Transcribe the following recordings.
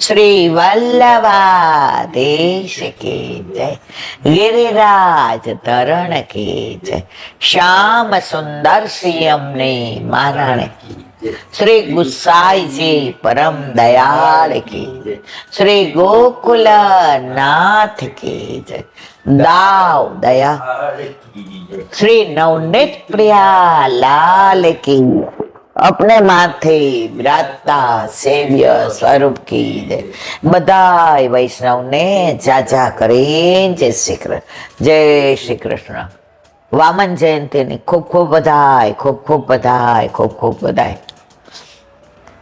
શ્રી વલ્લભાધીશ કી જય, ગિરિરાજ તરણ કી જય, શ્યામ સુંદર સિયમને મહારાણ કી જય, શ્રી ગુસાઈજી પરમ દયાળ કી જય, શ્રી ગોકુલ નાથ કી જય, દાવ દયા શ્રી નવનીત પ્રિયા લાલ કી, अपने माथे विराजता सेव्य स्वरूप की जय। बधाई वैष्णव ने जाजा करीन जय श्री कृष्ण, जय श्री कृष्ण। वामन जयंती ની ખૂબ ખૂબ બધાઈ, ખૂબ ખૂબ બધાઈ, ખૂબ ખૂબ બધાઈ।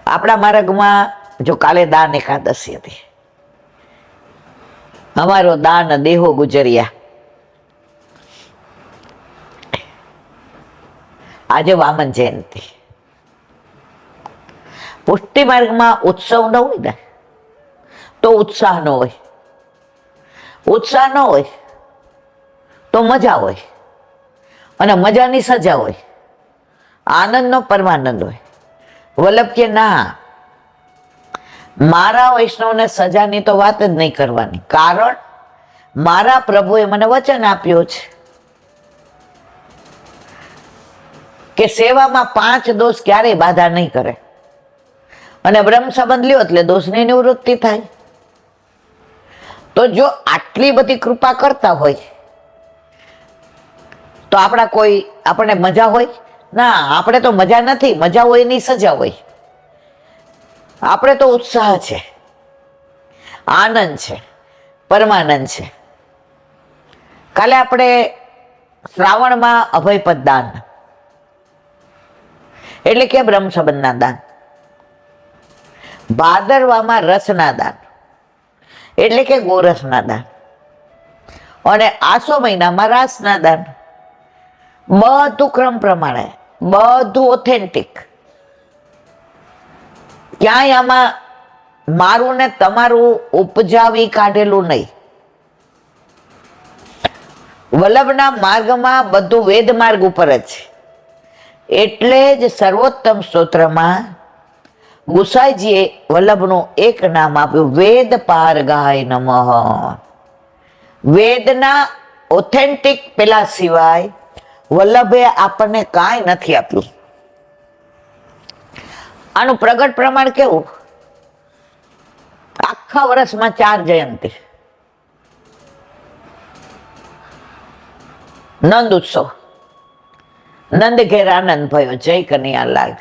આપણા માર્ગમાં જો કાલે દાન એકાદશી હતી, અમારો દાન દેહો ગુજર્યા, આજે વામન જયંતી। પુષ્ટિ માર્ગમાં ઉત્સવ ન હોય ને તો ઉત્સાહ ન હોય, ઉત્સાહ ન હોય તો મજા હોય, અને મજાની સજા હોય, આનંદનો પરમાનંદ હોય। વલ્લભ કે ના, મારા વૈષ્ણવને સજાની તો વાત જ નહીં કરવાની, કારણ મારા પ્રભુએ મને વચન આપ્યું છે કે સેવામાં 5 દોષ ક્યારેય બાધા નહીં કરે, અને બ્રહ્મ સંબંધ લ્યો એટલે દોષની નિવૃત્તિ થાય। તો જો આટલી બધી કૃપા કરતા હોય તો આપણે મજા હોય ના? આપણે તો મજા નથી, મજા હોય એની સજા હોય। આપણે તો ઉત્સાહ છે, આનંદ છે, પરમાનંદ છે। કાલે આપણે શ્રાવણમાં અભયપદ દાન એટલે કે બ્રહ્મ સંબંધના દાન, ભાદરવામાં રસના દાન એટલે કે ગોરસના દાન, અને આસો મહિનામાં રાસના દાન। બધું ક્રમ પ્રમાણે, બધું ઓથેન્ટિક, ક્યાંય આમાં મારું ને તમારું ઉપજાવી કાઢેલું નહીં। વલ્લભના માર્ગમાં બધું વેદ માર્ગ ઉપર જ છે, એટલે જ સર્વોત્તમ સ્તોત્રમાં ગુસાઈજીએ વલ્લભનું એક નામ આપ્યું, વેદ પારગાય નમઃ। વેદના ઓથેન્ટિક પેલા સિવાય વલ્લભે આપણને કાંઈ નથી આપ્યું। આનું પ્રગટ પ્રમાણ કેવું? આખા વર્ષમાં 4 જયંતી, નંદ ઉત્સવ, નંદ ઘેર આનંદ ભયો, જય કનૈયા લાલ।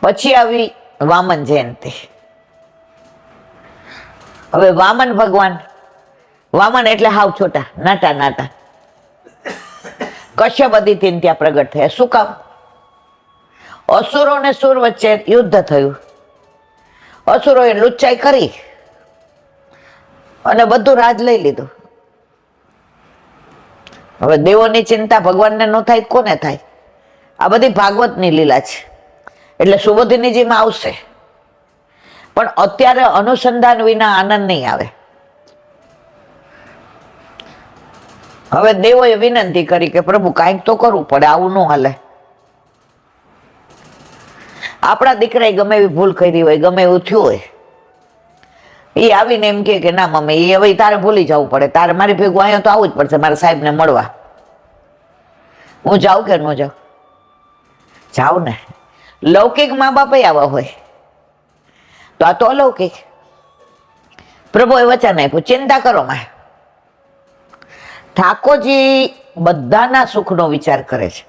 પછી આવી વામન જયંતી। હવે વામન ભગવાન, વામન એટલે હાવ છોટા, નાટા નાટા, કશ્યપ અદિતિને ત્યાં પ્રગટ થયા। શું કામ? અસુરો ને સુર વચ્ચે યુદ્ધ થયું, અસુરોએ લુચ્ચાઈ કરી અને બધું રાજ લઈ લીધું। હવે દેવોની ચિંતા ભગવાનને ન થાય, કોને થાય? આ બધી ભાગવતની લીલા છે, એટલે સુબોધિનીજીમાં આવશે, પણ અત્યારે અનુસંધાન વિના આનંદ નહીં આવે। હવે દેવોએ વિનંતી કરી કે પ્રભુ કાંઈક તો કરવું પડે, આવું ન હાલે। આપણા દીકરાએ ગમે એવી ભૂલ કરી હોય, ગમે એવું થયું હોય, એ આવીને એમ કે ના મમ્મી, એ હવે તારે ભૂલી જવું પડે, તારે મારી ભેગું અહીંયા તો આવવું જ પડશે મારા સાહેબને મળવા। હું જાઉં કે ન જાઉં? જાઉં ને। લૌકિક મા બાપ આવા હોય, તો આ તો અલૌકિક। પ્રભુએ વચન આપ્યું, ચિંતા કરો માં। ઠાકોરજી બધાના સુખનો વિચાર કરે છે,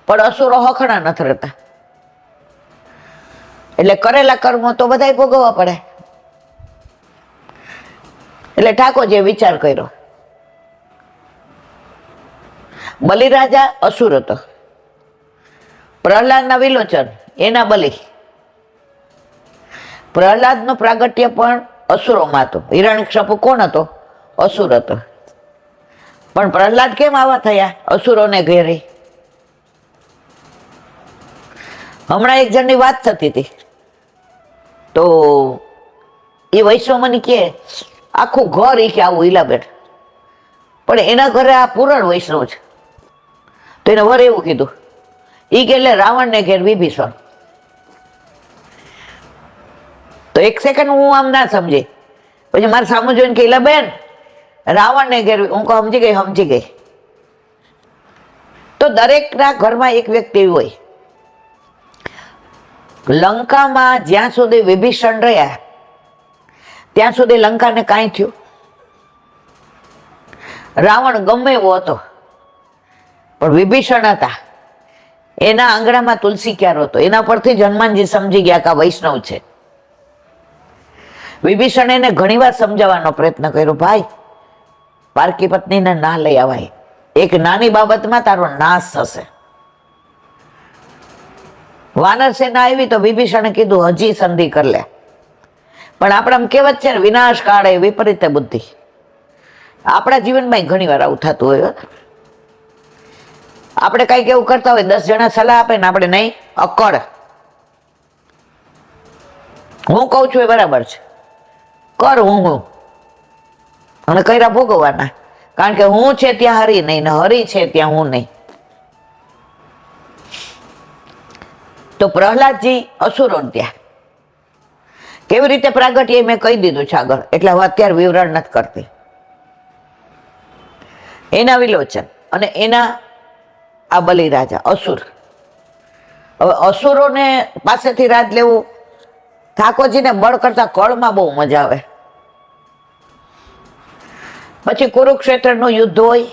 પણ અસુરો હખણા નથી રહેતા, એટલે કરેલા કર્મો તો બધાય ભોગવવા પડે। એટલે ઠાકોરજીએ વિચાર કર્યો, બલિરાજા અસુર હતો, પ્રહલાદના વિલોચન એના બલિ, પ્રહલાદનું પ્રાગટ્ય પણ અસુરોમાં હતું। હિરણ્યકશ્યપુ કોણ હતો? અસુર હતો। પણ પ્રહલાદ કેમ આવા થયા અસુરોને ઘેરી? હમણાં એક જણની વાત થતી હતી, તો એ વૈષ્ણવ મને કે આખું ઘર એ કે આવું ઈલાબેન, પણ એના ઘરે આ પૂરણ વૈષ્ણવ છે, તો એને વર એવું કીધું, એ કે એટલે રાવણને ઘેર વિભીષણ। તો એક સેકન્ડ હું આમ ના સમજી, પછી મારે સામું જોઈને કે બેન રાવણને ઘેરવી, હું કહું સમજી ગઈ. તો દરેકના ઘરમાં એક વ્યક્તિ હોય. લંકામાં જ્યાં સુધી વિભીષણ રહ્યા ત્યાં સુધી લંકાને કાંઈ થયું. રાવણ ગમે એવો હતો, પણ વિભીષણ હતા, એના આંગણામાં તુલસી ક્યારો હતો, એના પરથી જ હનુમાનજી સમજી ગયા કે આ વૈષ્ણવ છે. વિભીષણ એને ઘણી વાર સમજાવવાનો પ્રયત્ન કર્યો, ભાઈ પારકી પત્નીને ના લઈ આવાય, એક નાની બાબતમાં તારો નાશ થશે. વાનર સેના આવી તો વિભીષણે કીધું હજી સંધિ કરી લે. પણ આપણા કહેવત છે ને, વિનાશ કાળે વિપરીત બુદ્ધિ. આપણા જીવનમાં ઘણી વાર આવું થતું હોય. આપણે કઈક એવું કરતા હોય, 10 જણા સલાહ આપે ને આપણે નહીં, અકડ હું કઉ છું એ બરાબર છે, કર હું અને કર્યા ભોગવવાના. કારણ કે હું છે ત્યાં હરી નહીં, ને હરી છે ત્યાં હું નહીં. તો પ્રહલાદજી અસુરો ત્યાં કેવી રીતે પ્રાગટ્ય મેં કહી દીધું છે આગળ, એટલે હવે અત્યારે વિવરણ નથી કરતી. એના વિલોચન અને એના આ બલિરાજા અસુર. હવે અસુરોને પાસેથી રાજ લેવું, ઠાકોરજીને બળ કરતા કળમાં બહુ મજા આવે. પછી કુરુક્ષેત્રનું યુદ્ધ હોય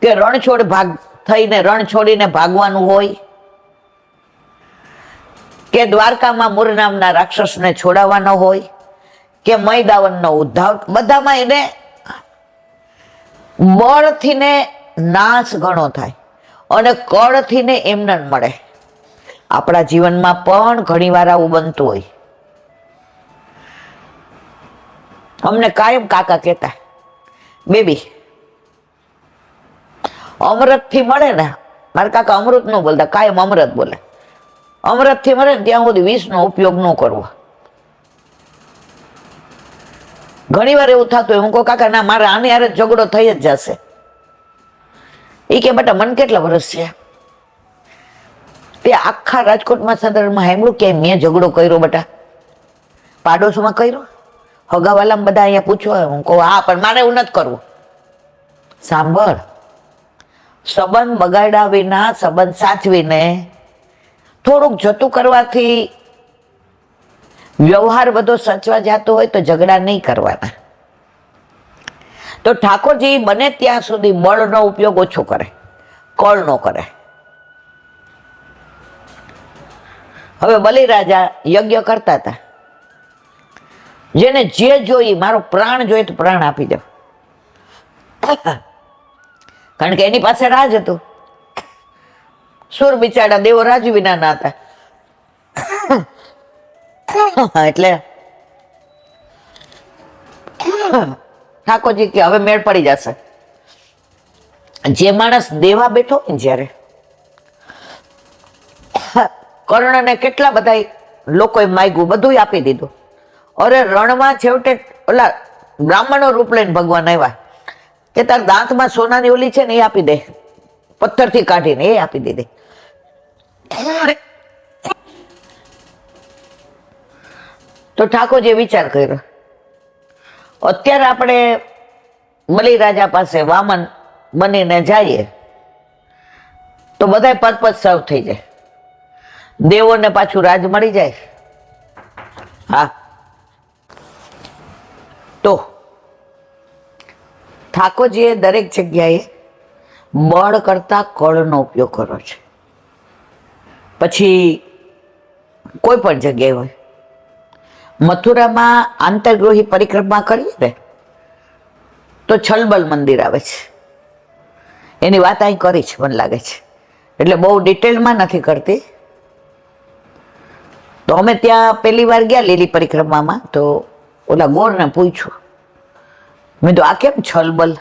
કે રણછોડ ભાગ થઈને રણ છોડીને ભાગવાનું હોય, કે દ્વારકામાં મૂર નામના રાક્ષસને છોડાવવાનો હોય, કે મયદાવનનો ઉદ્ધાર, બધામાં એને બળથી ને નાશ ઘણો થાય અને કળથી ને એમને મળે. આપણા જીવનમાં પણ ઘણી વાર આવું બનતું હોય. અમને કાયમ કાકા કહેતા, બેબી અમૃત થી મળે ને, મારા કાકા અમૃત નો બોલતા, કાયમ અમૃત બોલે. અમૃત થી મળે ને ત્યાં સુધી વિષનો ઉપયોગ ન કરવો. ઘણી વાર એવું થતું હોય, હું કહું કાકા ના, મારે આની હારે ઝઘડો થઈ જ જશે. એ કે બેટા મને કેટલા વર્ષ છે? તે આખા રાજકોટમાં સદરમાં સાંભળ્યું કે મેં ઝઘડો કર્યો બેટા? પાડોશમાં કર્યો? હગાવાલામાં બધા અહીંયા પૂછવા? હું કહું હા, પણ મારે એવું નથી કરવું. સાંભળ, સંબંધ બગાડ્યા વિના સંબંધ સાચવીને થોડુંક જતું કરવાથી વ્યવહાર બધો સચવા જતો હોય તો ઝઘડા નહીં કરવાના. તો ઠાકોરજી બને ત્યાં સુધી બળનો ઉપયોગ ઓછો કરે, કળનો કરે. હવે બલિરાજા યજ્ઞ કરતા હતા, જેને જે જોઈ, મારો પ્રાણ જોઈએ તો પ્રાણ આપી દો, કારણ કે એની પાસે રાજ હતું. સુર બિચારા દેવો રાજ વિના ના હતા, એટલે ઠાકોરજી કે હવે મેળ પડી જશે. જે માણસ દેવા બેઠો ને, જયારે કર્ણને કેટલા બધા લોકોએ માગ્યું, બધું આપી દીધું. અરે રણમાં છેવટે ઓલા બ્રાહ્મણો રૂપ લઈને ભગવાન આવ્યા કે તાર દાંતમાં સોનાની ઓલી છે ને એ આપી દે, પથ્થરથી કાઢીને એ આપી દીધી. તો ઠાકોરજીએ વિચાર કર્યો, અત્યારે આપણે બલિરાજા પાસે વામન બનીને જઈએ તો બધા પર્પઝ સર્વ થઈ જાય, દેવોને પાછું રાજ મળી જાય. હા, તો ઠાકોરજીએ દરેક જગ્યાએ બળ કરતા કળનો ઉપયોગ કર્યો છે. પછી કોઈ પણ જગ્યાએ હોય, મથુરામાં આંતરગૃહી પરિક્રમા કરીએ ને તો છલબલ મંદિર આવે છે. એની વાત અહીં કરી છે મને લાગે છે, એટલે બહુ ડિટેલમાં નથી કરતી. તો અમે ત્યાં પહેલી વાર ગયા લીલી પરિક્રમામાં, તો ઓલા ગોરને પૂછ્યું, મેં તો આ કેમ છલબલ?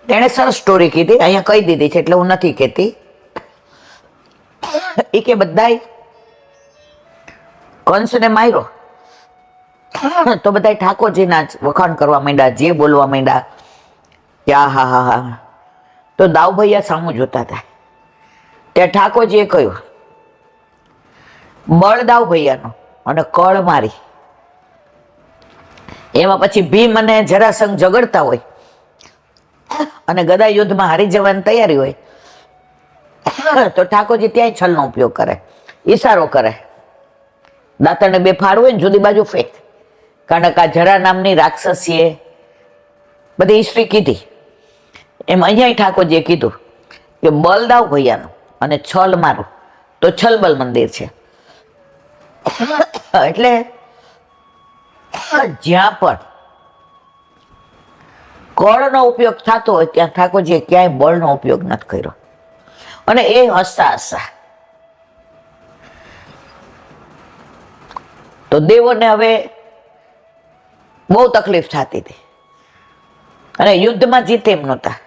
તેણે સરસ સ્ટોરી કીધી, અહીંયા કહી દીધી છે એટલે હું નથી કહેતી. એ કે બધાય કંસને માર્યો તો બધા ઠાકોરજીના જ વખાણ કરવા માંડ્યા, જે બોલવા માંડ્યા કે આ હા હા હા. તો દાવ ભૈયા સામું જોતા હતા. ત્યાં ઠાકોરજીએ કહ્યું, બળ દાવ ભૈયાનો, અને કળ મારી. એમાં પછી ભીમ અને જરાસંઘ ઝઘડતા હોય અને ગદા યુદ્ધમાં હારી જવાની તૈયારી હોય, તો ઠાકોરજી ત્યાંય છલનો ઉપયોગ કરે, ઈશારો કરે, દાંતણને બે ફાડ હોય ને જુદી બાજુ ફેંક. કારણ કે આ જરા નામની રાક્ષસીએ બધી હિસ્ટ્રી કીધી, એમ અહીંયા ઠાકોરજીએ કીધું કે બલ દાવ ભૈયાનું અને છલ મારું, તો છલબલ મંદિર છે. એટલે જ્યાં પણ કળનો ઉપયોગ થતો હોય ત્યાં ઠાકોરજીએ ક્યાંય બળનો ઉપયોગ નથી કર્યો. અને એ હસતા હસતા તો દેવોને હવે બહુ તકલીફ થતી હતી અને યુદ્ધમાં જીતે એમ નહોતા.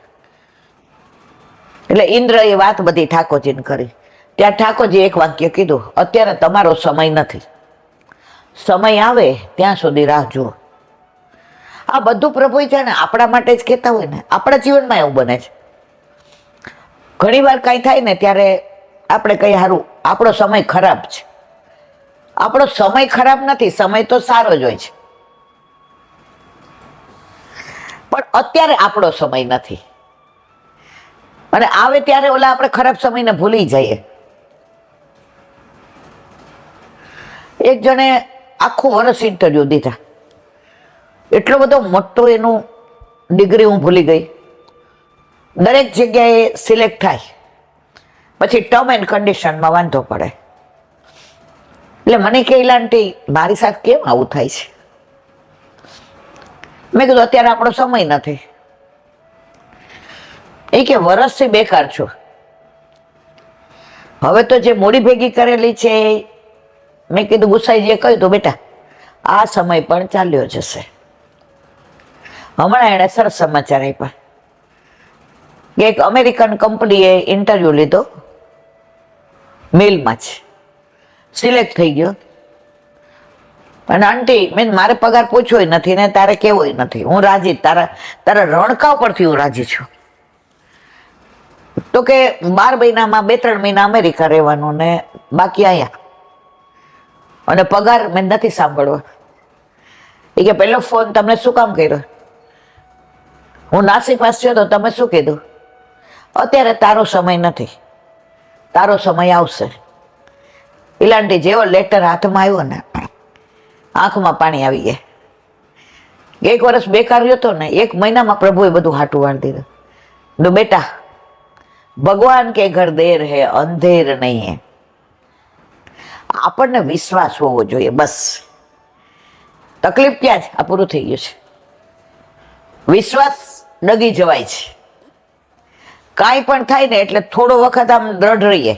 એટલે ઇન્દ્રએ વાત બધી ઠાકોરજીને કરી. ત્યાં ઠાકોરજી એક વાક્ય કીધું, અત્યારે તમારો સમય નથી, સમય આવે ત્યાં સુધી રાહ જુઓ. આ બધું પ્રભુ છે ને આપણા માટે જ કહેતા હોય ને. આપણા જીવનમાં એવું બને છે, ઘણી વાર કાંઈ થાય ને ત્યારે આપણે કઈ સારું આપણો સમય ખરાબ છે. આપણો સમય ખરાબ નથી, સમય તો સારો જ હોય છે, પણ અત્યારે આપણો સમય નથી. અને આવે ત્યારે ઓલા આપણે ખરાબ સમયને ભૂલી જઈએ. એક જણે આખું વર્ષ ઇન્ટરવ્યુ દીધા, એટલો બધો મોટો એનું ડિગ્રી હું ભૂલી ગઈ. દરેક જગ્યાએ સિલેક્ટ થાય, પછી ટર્મ એન્ડ કન્ડિશનમાં વાંધો પડે. એટલે મને કે આંટી મારી સાથે કેમ આવું થાય છે? મેં કીધું અત્યારે આપણો સમય નથી. એ કે વર્ષથી બેકાર છો, હવે તો જે મૂડી ભેગી કરેલી છે. મેં કીધું ગુસાઈજીએ કહ્યું તો બેટા આ સમય પણ ચાલ્યો જશે. હમણાં એણે સરસ સમાચાર આપ્યા કે એક અમેરિકન કંપનીએ ઇન્ટરવ્યુ લીધો, મેલમાં જ સિલેક્ટ થઈ ગયો. અને આંટી મેં મારે પગાર પૂછ્યો નથી ને તારે કેવોય નથી, હું રાજી, તારા રણકાવ પરથી હું રાજી છું. તો કે 12 મહિનામાં 2-3 મહિના અમેરિકા રહેવાનું ને બાકી અહીંયા, અને પગાર મેં નથી સાંભળવા. એ કે પહેલો ફોન તમને શું કામ કર્યો? હું નાસી પાસ થયો તો તમે શું કીધું? અત્યારે તારો સમય નથી, તારો સમય આવશે. ઇલાંટી જેવો લેટર હાથમાં આવ્યો ને આંખમાં પાણી આવી ગયા. 1 વર્ષ બેકાર રહ્યો હતો ને, 1 મહિનામાં પ્રભુએ બધું હાટું વાળી દીધું. તો બેટા ભગવાન કે ઘર દેર હે અંધેર નહીં હે. આપણને વિશ્વાસ હોવો જોઈએ બસ. તકલીફ ક્યાં છે? આ પૂરું થઈ ગયું છે. વિશ્વાસ ડગી જવાય છે. કાંઈ પણ થાય ને એટલે થોડો વખત આમ દ્રઢ રહીએ,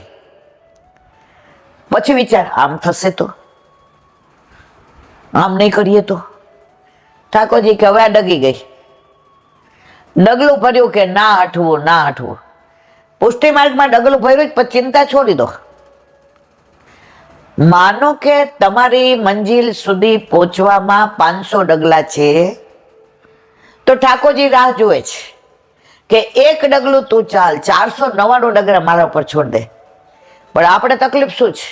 પછી વિચાર આમ થશે તો, આમ નહીં કરીએ તો. ઠાકોરજી કે હવે આ ડગી ગઈ, ડગલું ભર્યું કે ના હટવું, ના હટવું. પુષ્ટિ માર્ગમાં ડગલું ભર્યું પણ ચિંતા છોડી દો. માનો કે તમારી મંજિલ સુધી પહોંચવામાં 500 ડગલા છે, તો ઠાકોરજી રાહ જુએ છે કે એક ડગલું તું ચાલ, 499 ડગલા મારા ઉપર છોડ દે. પણ આપણે તકલીફ શું છે?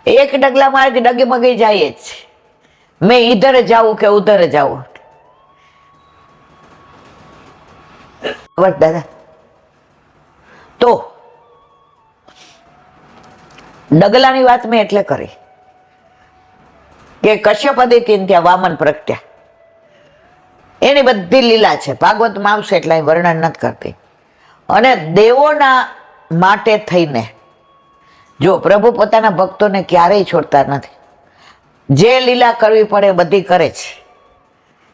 એક ડગલામાં જ ડગમગી જાય જ. મેં ઇધર જાઉં કે ઉધર જાઉં. દાદા તો ડગલાની વાત મેં એટલે કરી કે કશ્યપ અદિતિને ત્યાં વામન પ્રગટ્યા, એની બધી લીલા છે, ભાગવતમાં આવશે એટલે અહીં વર્ણન નથી કરતી. અને દેવોના માટે થઈને જો પ્રભુ પોતાના ભક્તોને ક્યારેય છોડતા નથી. જે લીલા કરવી પડે બધી કરે છે,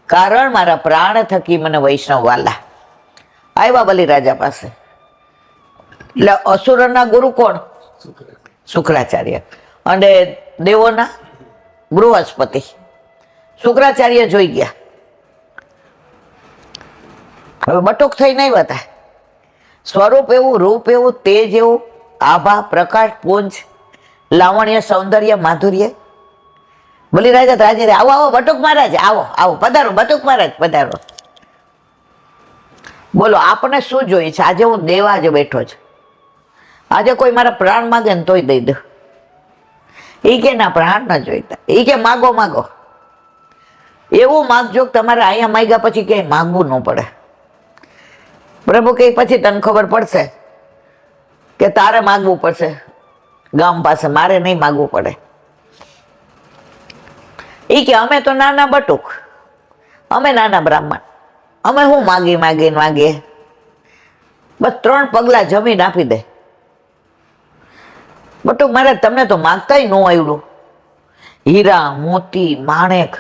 કારણ મારા પ્રાણ થકી મને વૈષ્ણવ વાલા. આવ્યા બલિરાજા પાસે. એટલે અસુરના ગુરુ કોણ? શુક્રાચાર્ય. અને દેવોના બૃહસ્પતિ. શુક્રાચાર્ય જોઈ ગયા. હવે બટુક થઈને આવ્યા હતા. સ્વરૂપ એવું, રૂપ એવું, તેજ એવું, આભા, પ્રકાશ, પુંજ, લાવણ્ય, સૌંદર્ય, માધુર્ય. બલિરાજા રાજા, આવો આવો બટુક મહારાજ, આવો આવો, પધારો બટુક મહારાજ, પધારો. બોલો આપણે શું જોઈએ છે? આજે હું દેવા જ બેઠો છું. આજે કોઈ મારા પ્રાણ માગે ને તોય દઈ દઉં. એ કે ના પ્રાણ ન જોઈતા. એ કે માગો માગો, એવું માગજો કે તમારે અહીંયા માગ્યા પછી ક્યાંય માગવું ન પડે. પ્રભુ કે પછી તને ખબર પડશે કે તારે માગવું પડશે ગામ પાસે, મારે નહીં માગવું પડે. એ કે અમે તો નાના બટુક, અમે નાના બ્રાહ્મણ, અમે શું માગીએ. બસ 3 પગલા જમીન આપી દે. બટુક મારે તમને તો માગતા ન આવડું. હીરા મોતી માણેક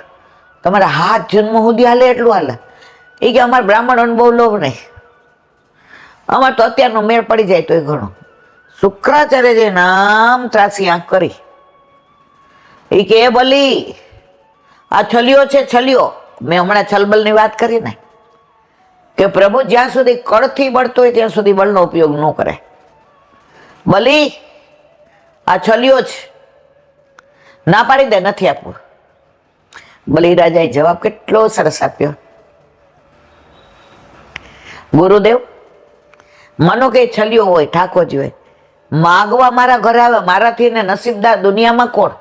તમારા હાથ જન્મ સુધી હાલે એટલું હાલે. એ કે અમારા બ્રાહ્મણોને બહુ લોભ નહીં, અમારે તો અત્યારનો મેળ પડી જાય તો એ ઘણું. શુક્રાચાર્ય નામ ત્રાસી આંખ કરી. એ કે એ બલી, આ છલિયો છે છલિયો. મેં હમણાં છલબલની વાત કરી ને કે પ્રભુ જ્યાં સુધી કળથી બળતો હોય ત્યાં સુધી બળનો ઉપયોગ ન કરે. બલી આ છલિયો છે, ના પાડી દે, નથી આપવું. બલિરાજાએ જવાબ કેટલો સરસ આપ્યો. ગુરુદેવ, માનો કે છલિયો હોય, ઠાકોરજી હોય, માગવા મારા ઘરે આવે, મારાથી ને નસીબદાર દુનિયામાં કોણ?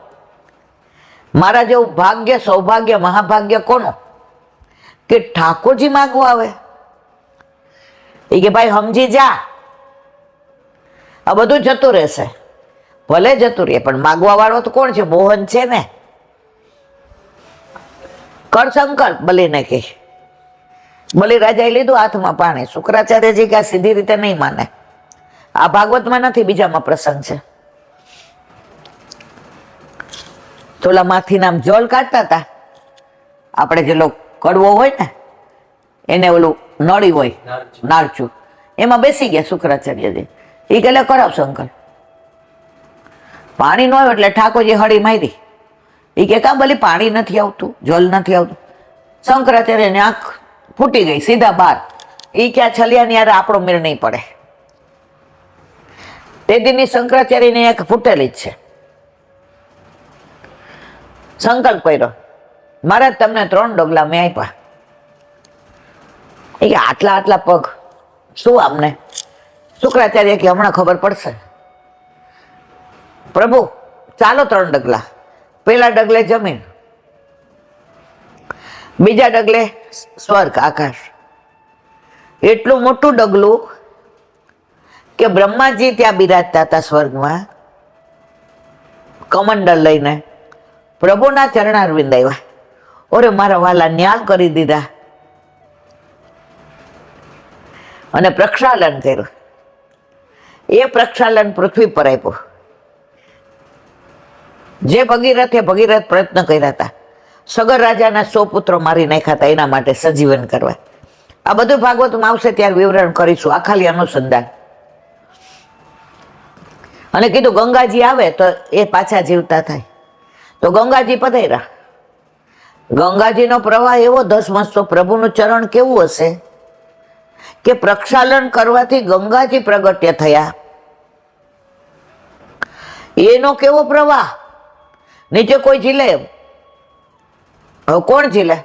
મારા જેવું ભાગ્ય, સૌભાગ્ય, મહાભાગ્ય કોનું કે ઠાકોરજી માગવા આવે? એ કે ભાઈ સમજી જા, આ બધું જતું રહેશે. ભલે જતું રહે, પણ માગવા વાળો તો કોણ છે? મોહન છે ને. કર સંકલ્પ, બલીને કે. બલી રાજાએ લીધું હાથમાં પાણી. શુક્રાચાર્યજી કે આ સીધી રીતે નહીં માને. આ ભાગવતમાં નથી, બીજામાં પ્રસંગ છે. થોલા માંથી નામ જળ કાઢતા હતા. આપણે જેલો કડવો હોય ને એને ઓલું નળી હોય નારચું, એમાં બેસી ગયા શુક્રાચાર્યજી. એ કે કરાવ સંકલ્પ. પાણી ન આવ્યું એટલે ઠાકોરજી હળી મારી. એ કે કા બલી પાણી નથી આવતું, જલ નથી આવતું. શંકરાચાર્યની આંખ ફૂટી ગઈ, સીધા બહાર. એ ક્યાં છલિયાની યાર આપણો મેળ નહીં પડે. તે દીની શંકરાચાર્યની આંખ ફૂટેલી જ છે. સંકલ્પ કર્યો, મારા તમને 3 ડગલા મેં આપ્યા. એ કે આટલા આટલા પગ શું આમને? શુક્રાચાર્ય કે હમણાં ખબર પડશે. પ્રભુ ચાલો 3 ડગલા. પેલા ડગલે જમીન, બીજા ડગલે સ્વર્ગ, આકાશ. એટલું મોટું ડગલું કે બ્રહ્માજી ત્યાં બિરાજતા હતા સ્વર્ગમાં, કમંડલ લઈને. પ્રભુના ચરણારવિંદ આવ્યા. ઓરે મારા વાલા ન્યાલ કરી દીધા અને પ્રક્ષાલન કર્યું. એ પ્રક્ષાલન પૃથ્વી પર આપ્યું. જે ભગીરથ પ્રયત્ન કર્યા હતા, સગર રાજાના 100 પુત્રો મારી નાખ્યા હતા એના માટે સજીવન કરવા. આ બધું ભાગવતમાં આવશે ત્યારે વિવરણ કરીશું, આ ખાલી અનુસંધાન. અને કીધું ગંગાજી આવે તો એ પાછા જીવતા થાય. તો ગંગાજી પધાર્યા. ગંગાજીનો પ્રવાહ એવો ધસમસતો, પ્રભુનું ચરણ કેવું હશે કે પ્રક્ષાલન કરવાથી ગંગાજી પ્રગટ્ય થયા. એનો કેવો પ્રવાહ, નીચે કોઈ ઝીલે. હવે કોણ ઝીલે?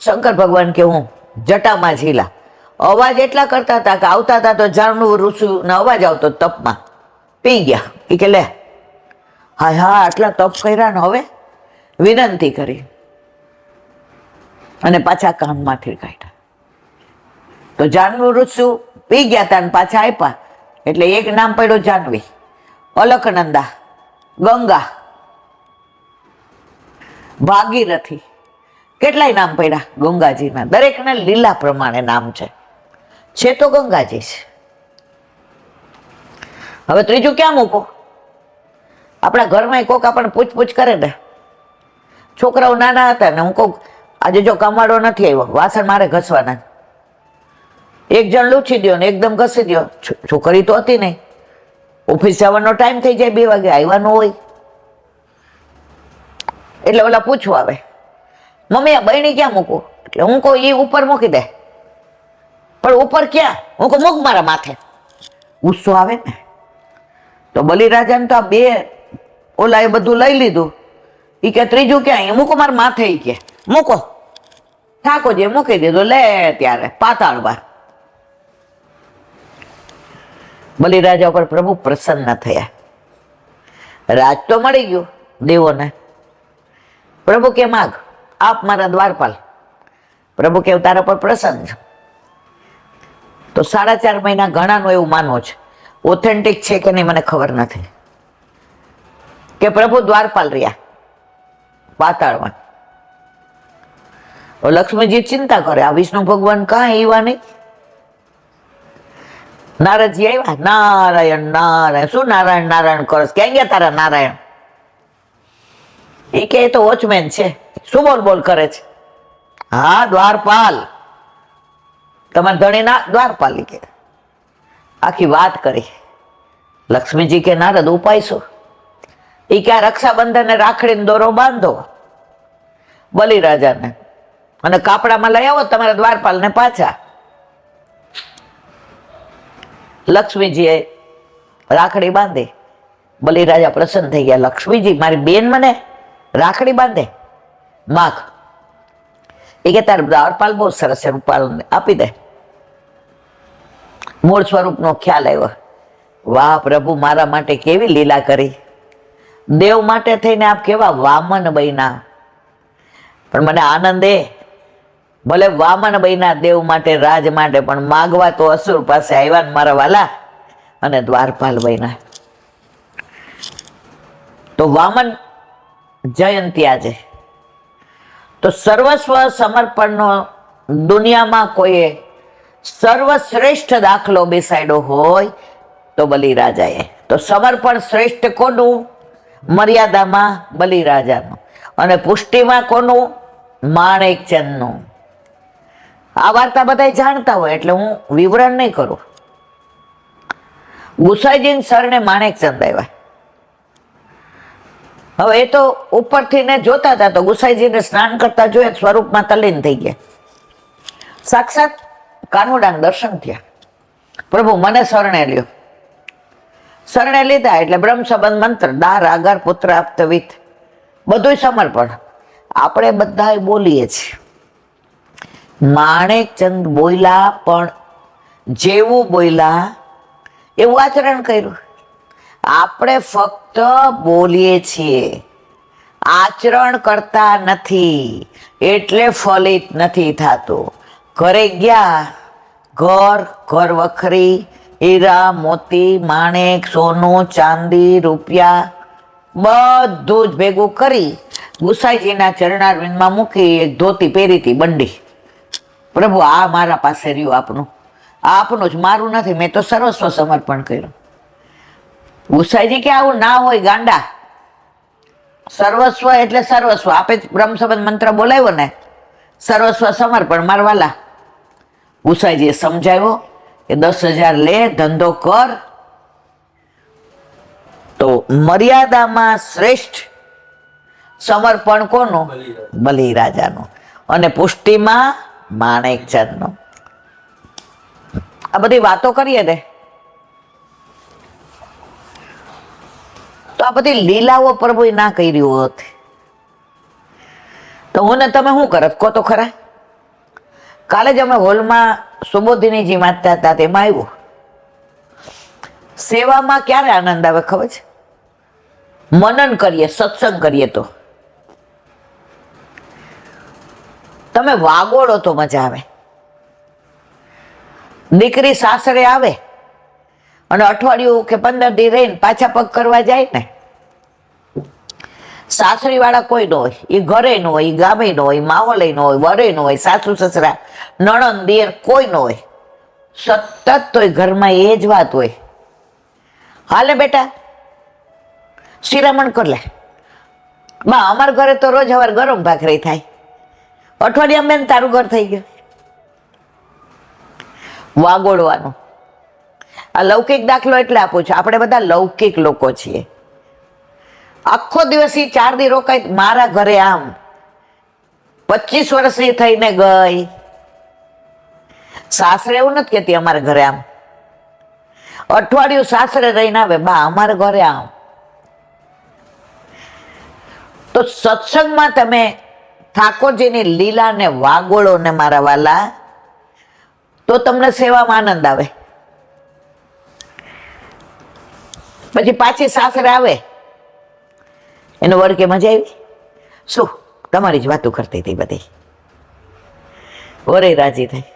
શંકર ભગવાન કે હું જટામાં ઝીલા. અવાજ એટલા કરતા હતા કે આવતા હતા તો ઝાડનું ઋષિનો અવાજ આવતો તપમાં. પી ગયા. એ કે લે હા આટલા તપ કર્યા ને હવે વિનંતી કરી અને પાછા કાનમાંથી કાઢ્યા. તો જાનવી ઋષિ પી ગયા હતા ને પાછા આપ્યા એટલે એક નામ પડ્યું જાનવી, અલકનંદા, ગંગા, ભાગીરથી. કેટલાય નામ પડ્યા ગંગાજીના. દરેકના લીલા પ્રમાણે નામ છે તો ગંગાજી છે. હવે ત્રીજું ક્યાં મૂકો? આપણા ઘરમાં કોક આપણને પૂછપૂછ કરે ને. છોકરાઓ નાના હતા ને હું કહું આજે જો કમાડો નથી આવ્યો, વાસણ મારે ઘસવાના. એક જણ લૂછી દો ને એકદમ ઘસી દો. છોકરી તો હતી નહીં, ઓફિસ જવાનો ટાઈમ થઈ જાય, 2 વાગે આવ્યા ન હોય એટલે ઓલા પૂછવા આવે, મમ્મી આ બહેણી ક્યાં મૂકું? એટલે હું કહું એ ઉપર મૂકી દે. પણ ઉપર ક્યાં? હું કહું મૂક મારા માથે. ગુસ્સો આવે ને. તો બલિરાજાને તો આ 2 ઓલા એ બધું લઈ લીધું. એ કે ત્રીજું ક્યાં? એ મૂકો મારા માથે. એ કે મૂકો. ઠાકોરજી મૂકી દીધું. લે ત્યારે પાતાળમાં. બલિરાજા ઉપર પ્રભુ પ્રસન્ન થયા. રાજ તો મળી ગયું, દેવોને. પ્રભુ કે માગ, આપ મારા દ્વારપાલ. પ્રભુ કે તારા પર પ્રસન્ન છે. તો 4.5 મહિના ઘણાનું એવું માનવું છે. ઓથેન્ટિક છે કે નહીં મને ખબર નથી, કે પ્રભુ દ્વારપાલ રહ્યા પાતાળમાં. લક્ષ્મીજી ચિંતા કરે, આ વિષ્ણુ ભગવાન કાંઈ એવા નહીં. નારદજી આવ્યા, નારાયણ નારાયણ, શું નારાયણ નારાયણ કરસ, ક્યાં ગયા તારા નારાયણ? એ કે તો વોચમેન છે, શું બોલ બોલ કરે છે? હા દ્વારપાલ, તમારા ધણીના દ્વારપાલ. કે આખી વાત કરી. લક્ષ્મીજી કે નારદ ઉપાય શું? એ કે રક્ષાબંધન રાખડીને દોરો બાંધો બલિરાજાને, અને કાપડામાં લઈ આવો તમારા દ્વારપાલને પાછા. લક્ષ્મીજીએ રાખડી બાંધી, બલિરાજા પ્રસન્ન થઈ ગયા. લક્ષ્મીજી મારી બેન મને રાખડી બાંધે, માગ. એ કે તાર દ્વારપાલ બહુ સરસ છે, રૂપાલ આપી દે. મૂળ સ્વરૂપનો ખ્યાલ આવ્યો. વાહ પ્રભુ, મારા માટે કેવી લીલા કરી. દેવ માટે થઈને આપ કેવા વામન બન્યા. પણ મને આનંદ એ, ભલે વામન બન્યા દેવ માટે, રાજ માટે, પણ માગવા તો અસુર પાસે આવ્યા ને મારા વાલા, અને દ્વારપાલ બન્યા. તો વામન જયંતી આજે. તો સર્વસ્વ સમર્પણનો દુનિયામાં કોઈએ સર્વશ્રેષ્ઠ દાખલો બેસાડ્યો હોય તો બલિરાજાએ. તો સમર્પણ શ્રેષ્ઠ કોનું? મર્યાદામાં બલિરાજાનું, અને પુષ્ટિમાં કોનું? માણેકચંદનું. આ વાર્તા બધા જાણતા હોય એટલે હું વિવરણ નહીં કરું. ગુસાઈજી સરને માણેકચંદ આવ્યા. હવે એ તો ઉપરથી ને જોતા હતા, તો ગુસાઈજીને સ્નાન કરતા જોયા, સ્વરૂપમાં તલ્લીન થઈ ગયા. સાક્ષાત કાનુડાના દર્શન થયા. પ્રભુ મને શરણે લ્યો. શરણે લીધા એટલે બ્રહ્મ સંબંધ મંત્ર, દાર આગર પુત્ર આપ્તવિત, બધું સમર્પણ. આપણે બધા બોલીએ છીએ. માણેકચંદ બોલ્યા, પણ જેવું બોલ્યા એવું આચરણ કર્યું. આપણે ફક્ત બોલીએ છીએ, આચરણ કરતા નથી, એટલે ફલિત નથી થતું. ઘરે ગયા, ઘર વખરી, હીરા મોતી માણેક સોનું ચાંદી રૂપિયા બધું જ ભેગું કરી ગુસાઈજીના ચરણારવિંદમાં મૂકી, એક ધોતી પહેરી હતી બંડી. પ્રભુ આ મારા પાસે રહ્યું આપનું, આ આપનું જ, મારું નથી, મેં તો સર્વસ્વ સમર્પણ કર્યું. ગુસાઈજી કે આવું ના હોય ગાંડા, સર્વસ્વ એટલે સર્વસ્વ. આપે બ્રહ્મ સંબંધ મંત્ર બોલાવ્યો ને, સર્વસ્વ સમર્પણ મારવાલા. ગુસાઈજીએ સમજાવ્યો કે 10,000 લે, ધંધો કર. તો મર્યાદામાં શ્રેષ્ઠ સમર્પણ કોનું? બલિરાજાનું, અને પુષ્ટિમાં માણેકચંદનું. આ બધી વાતો કરીએ ને, તો આ બધી લીલાઓ પ્રભુએ ના કરી હોત તો હું ને તમે શું કરત? કહો તો ખરા. કાલે જ અમે હોલમાં સુબોધિનીજી વાંચતા હતા, તેમાં આવ્યું, સેવામાં ક્યારે આનંદ આવે ખબર છે? મનન કરીએ, સત્સંગ કરીએ. તો તમે વાગોળો તો મજા આવે. દીકરી સાસરે આવે અને અઠવાડિયું કે 15 દી રહીને પાછા પગ કરવા જાય ને, સાસરી વાળા કોઈ ન હોય, એ ઘરે ન હોય, ગામે ન હોય, માહોલે ન હોય, વરે ન હોય, સાસુ સસરા નણંદ દિયર કોઈ ન હોય, સતત તો ઘરમાં એ જ વાત હોય. હાલે બેટા શિરામણ કર લે બા, અમારા ઘરે તો રોજ સવાર ગરમ ભાખરી થાય, અઠવાડિયા બેન તારું ઘર થઈ ગયું. વાગોડવાનું. આ લૌકિક દાખલો એટલે આપું છું, આપણે બધા લૌકિક લોકો છીએ. આખો દિવસ 4 દી રોકાય મારા ઘરે, આમ 25 વર્ષની થઈને ગઈ. સાસરે એવું નથી કેતી અમારા ઘરે આમ, અઠવાડિયું સાસરે રહીને આવે, બા અમારા ઘરે આમ. તો સત્સંગમાં તમે ઠાકોરજીની લીલાને વાગોળો ને મારા વાલા, તો તમને સેવામાં આનંદ આવે. પછી પાછી સાસરે આવે એનો વર કે મજા આવી? શું તમારી જ વાતો કરતી હતી બધી. વરે રાજી થાય.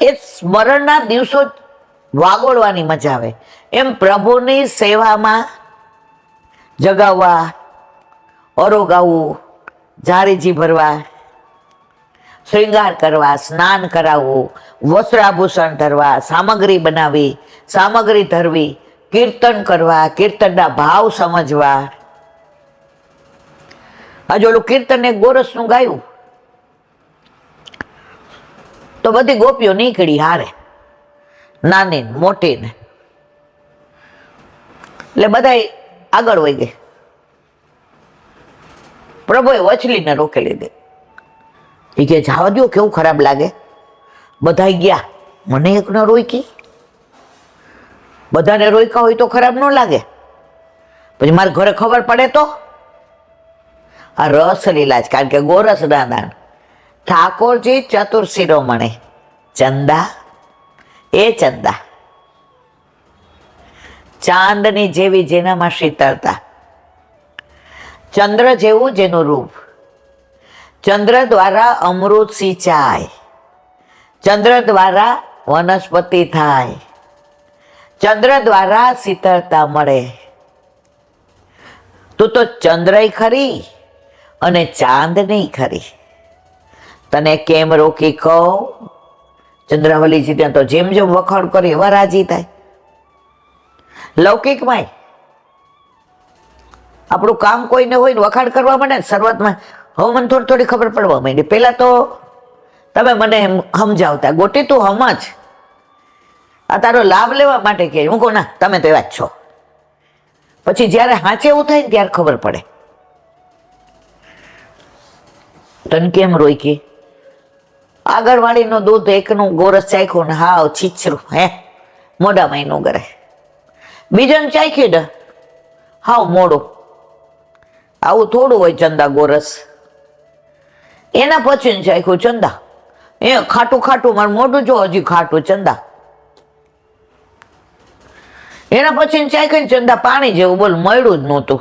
એ સ્મરણના દિવસો વાગોળવાની મજા આવે. એમ પ્રભુની સેવામાં જગાવવા, ઓરોગાવવું, જારીજી ભરવા, શ્રૃંગાર કરવા, સ્નાન કરાવવું, વસ્ત્રાભૂષણ ધરવા, સામગ્રી બનાવી, સામગ્રી ધરવી, કીર્તન કરવા, કીર્તનના ભાવ સમજવા. આજે ઓલું કીર્તન એક ગોરસનું ગાયું તો બધી ગોપીઓ નીકળી હારે, નાની ને મોટી ને, એટલે બધા આગળ વહી ગઈ. પ્રભુએ વચલીને રોકી લીધી. એ કે જવા દો, કેવું ખરાબ લાગે. બધા ગયા, મને એક ન રોકી. બધાને રોક્યા હોય તો ખરાબ ન લાગે, પછી મારે ઘરે ખબર પડે તો. આ રસ લીલા જ, કારણ કે ગોરસ દાદા ઠાકોરજી ચતુર શિરોમણી ચંદા, એ ચંદા ચાંદની જેવી જેનામાં શીતળતા, ચંદ્ર જેવું જેનું રૂપ, ચંદ્ર દ્વારા અમૃત સિંચાય, ચંદ્ર દ્વારા વનસ્પતિ થાય, ચંદ્ર દ્વારા શીતળતા મળે. તું તો ચંદ્રય ખરી અને ચાંદની ખરી. તને કેમ રોકી કહું? ચંદ્રાવલીજી ત્યાં તો જેમ જેમ વખાણ કરે એવા રાજી થાય. લૌકિકમાં આપણું કામ કોઈને હોય ને વખાણ કરવા માંડે ને શરૂઆતમાં, હવે મને થોડી થોડી ખબર પડવા માંડી. પેલા તો તમે મને સમજાવતા, ગોટી તું સમજ, આ તારો લાભ લેવા માટે કે હું કહું ના તમે તો એવા જ છો. પછી જયારે હાચે એવું થાય ને ત્યારે ખબર પડે. તને કેમ રોકી? આગળ વાળીનું દૂધ એકનું ગોરસ ચાખ્યું ને હાવ છીછરું, હે મોઢામાં એનું કરે. બીજાને ચાખ્યું ને હાવ મોડું. આવું થોડું હોય ચંદા ગોરસ. એના પછી ચાખ્યું ચંદા, એ ખાટું ખાટું, મારું મોઢું જો હજી ખાટું ચંદા. એના પછી ચાખ્યું ચંદા પાણી જેવું, બોલ મળ્યું જ નહોતું.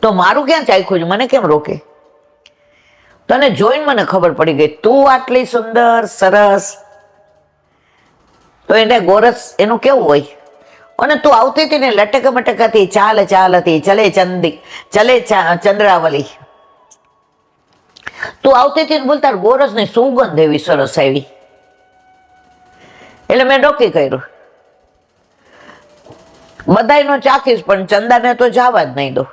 તો મારું ક્યાં ચાખ્યું છે? મને કેમ રોકે? તને જોઈને મને ખબર પડી ગઈ તું આટલી સુંદર સરસ. તો એને ગોરસ એનું કેવું હોય? અને તું આવતી હતી ને લટક મટક હતી, ચાલ ચાલ હતી, ચલે ચંદી ચલે ચંદ્રાવલી. તું આવતી હતી ને બોલતા ગોરસ ની સુગંધ એવી સરસ આવી. એટલે મેં ડોકી કર્યું, બધાયનો ચાખીશ પણ ચંદાને તો જવા જ નહીં દો.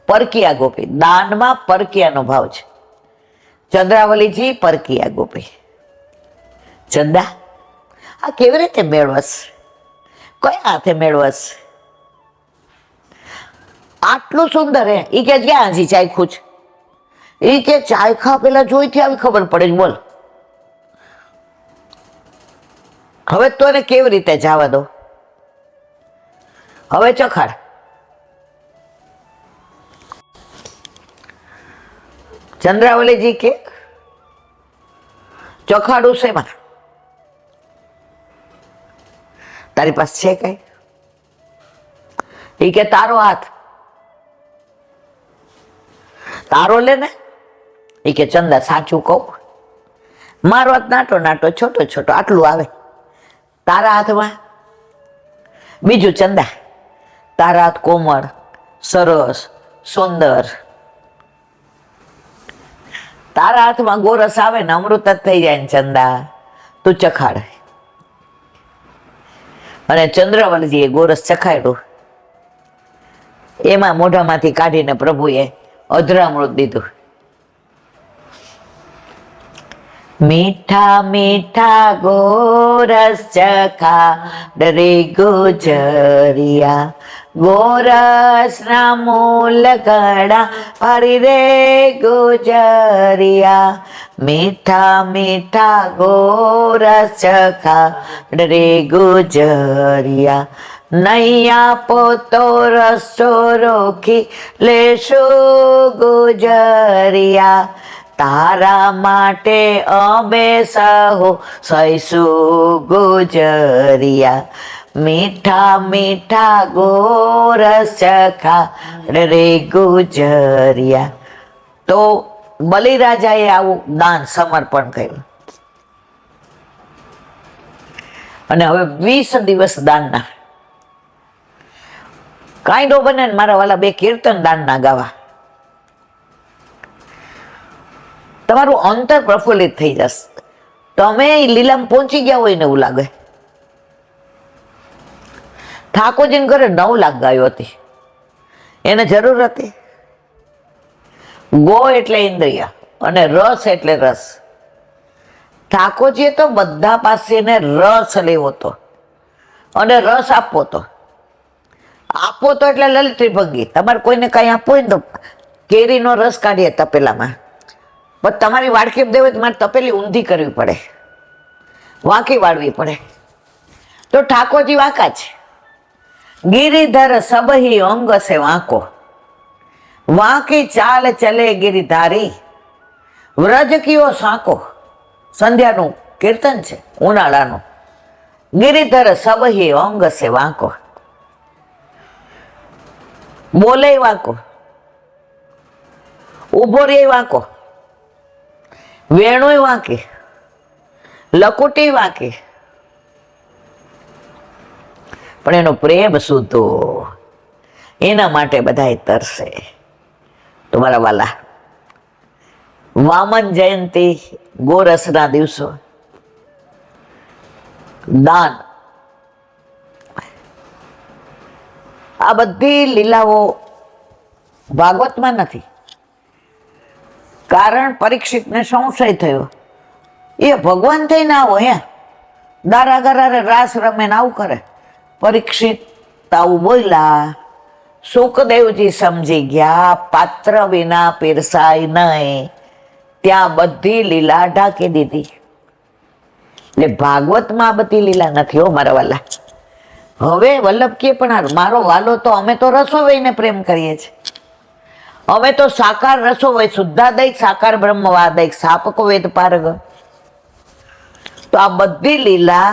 પરકિયા ગોપી, દાનમાં પરકિયાનો ભાવ છે. ચંદ્રાવલીજી પરકિયા ગોપી. ચંદા આ કેવી રીતે મેળવસ? કયા હાથે મેળવસ? આટલું સુંદર હે? ઈ કે ક્યાં હજી ચાખ્યું છે? ઈ કે ચાખા પેલા જોઈથી આવી ખબર પડે જ. બોલ હવે તો એને કેવી રીતે જવા દો? હવે ચખાડ. ચંદ્રાવલીજી કે ચખાડું છે માં? તારી પાસે છે કઈ? એ કે તારો હાથ, તારો લે ને. એ કે ચંદા સાચું કહું, મારો હાથ નાટો નાટો છોટો છોટો આટલું આવે. તારા હાથમાં બીજું ચંદા, તારા હાથ કોમળ સરસ સુંદર. તારા હાથમાં ગોરસ આવે ને અમૃત જ થઈ જાય ને ચંદા. તું ચખાડ. અને ચંદ્રાવલીજીએ ગોરસ ચખાડ્યું. એમાં મોઢામાંથી કાઢીને પ્રભુએ અધરામૃત દીધું. મીઠા મીઠા ગોરસ ચખાડ રે ગુજરિયા, ગોરસ ના મૂલ ગળા હરી રે ગુજરિયા. મીઠા મીઠા ગોરસ ચખાડ રે ગુજરિયા, નૈયા પોતો રસો રોકી લેશું ગુજરિયા. તારા માટે અમે સહુ સહીશું ગુજરિયા, મીઠા મીઠા ગોરસ ચખા રે ગુજરિયા. તો બલિરાજાએ આવું દાન સમર્પણ કર્યું. અને હવે 20 દિવસ દાનના. કાંઈ નો બને ને મારા વાલા 2 કીર્તન દાનના ગાવા, તમારું અંતર પ્રફુલ્લિત થઈ જશે. તમે લીલામાં પહોંચી ગયા હોય ને એવું લાગે. ઠાકોરજીને ઘરે 9 લાખ ગાયો હતી, એને જરૂર હતી? ગો એટલે ઇન્દ્રિય અને રસ એટલે રસ. ઠાકોરજીએ તો બધા પાસે રસ લેવો હતો અને રસ આપવો હતો. આપવો તો એટલે લલિત ભંગી. તમારે કોઈને કઈ આપવું હોય ને તો કેરીનો રસ કાઢીએ તપેલામાં, પણ તમારી વાડકી દેવી તમારે તપેલી ઊંધી કરવી પડે, વાંકી વાળવી પડે. તો ઠાકોરજી વાંકા છે. ગિરિધર સબહી અંગ સે વાંકો, વાંકી ચાલ ચલે ગિરિધારી, વ્રજ કિયો સાંકો. સંધ્યાનું કીર્તન છે, ઉનાળાનું. ગિરિધર સબહી અંગ સે વાંકો, બોલે વાંકો, ઉભો રે વાંકો, વેણુય વાંકી, લકુટી વાંકી, પણ એનો પ્રેમ સૂતો, એના માટે બધાય તરસે. તમારા વાલા વામન જયંતી, ગોરસના દિવસો, દાન, આ બધી લીલાઓ ભાગવતમાં નથી. કારણ પરીક્ષિતને સંશય થયો, એ ભગવાન થઈને આવો હે, દારા ગરારે રાસ રમે ને આવું કરે. પરીક્ષિત આવું બોલ્યા, સુખદેવજી સમજી ગયા, પાત્ર વિના પીરસાય નહીં. ત્યાં બધી લીલા ઢાંકી દીધી. એટલે ભાગવતમાં આ બધી લીલા નથી હો મારા વાલા. હવે વલ્લભ કે પણ મારો વાલો તો અમે તો રસોઈને પ્રેમ કરીએ છીએ. અમે તો સાકાર રસો હોય, શુદ્ધાદૈક સાકાર બ્રહ્મવાદૈક સ્થાપકો વેદ પારગ. તો આ બધી લીલા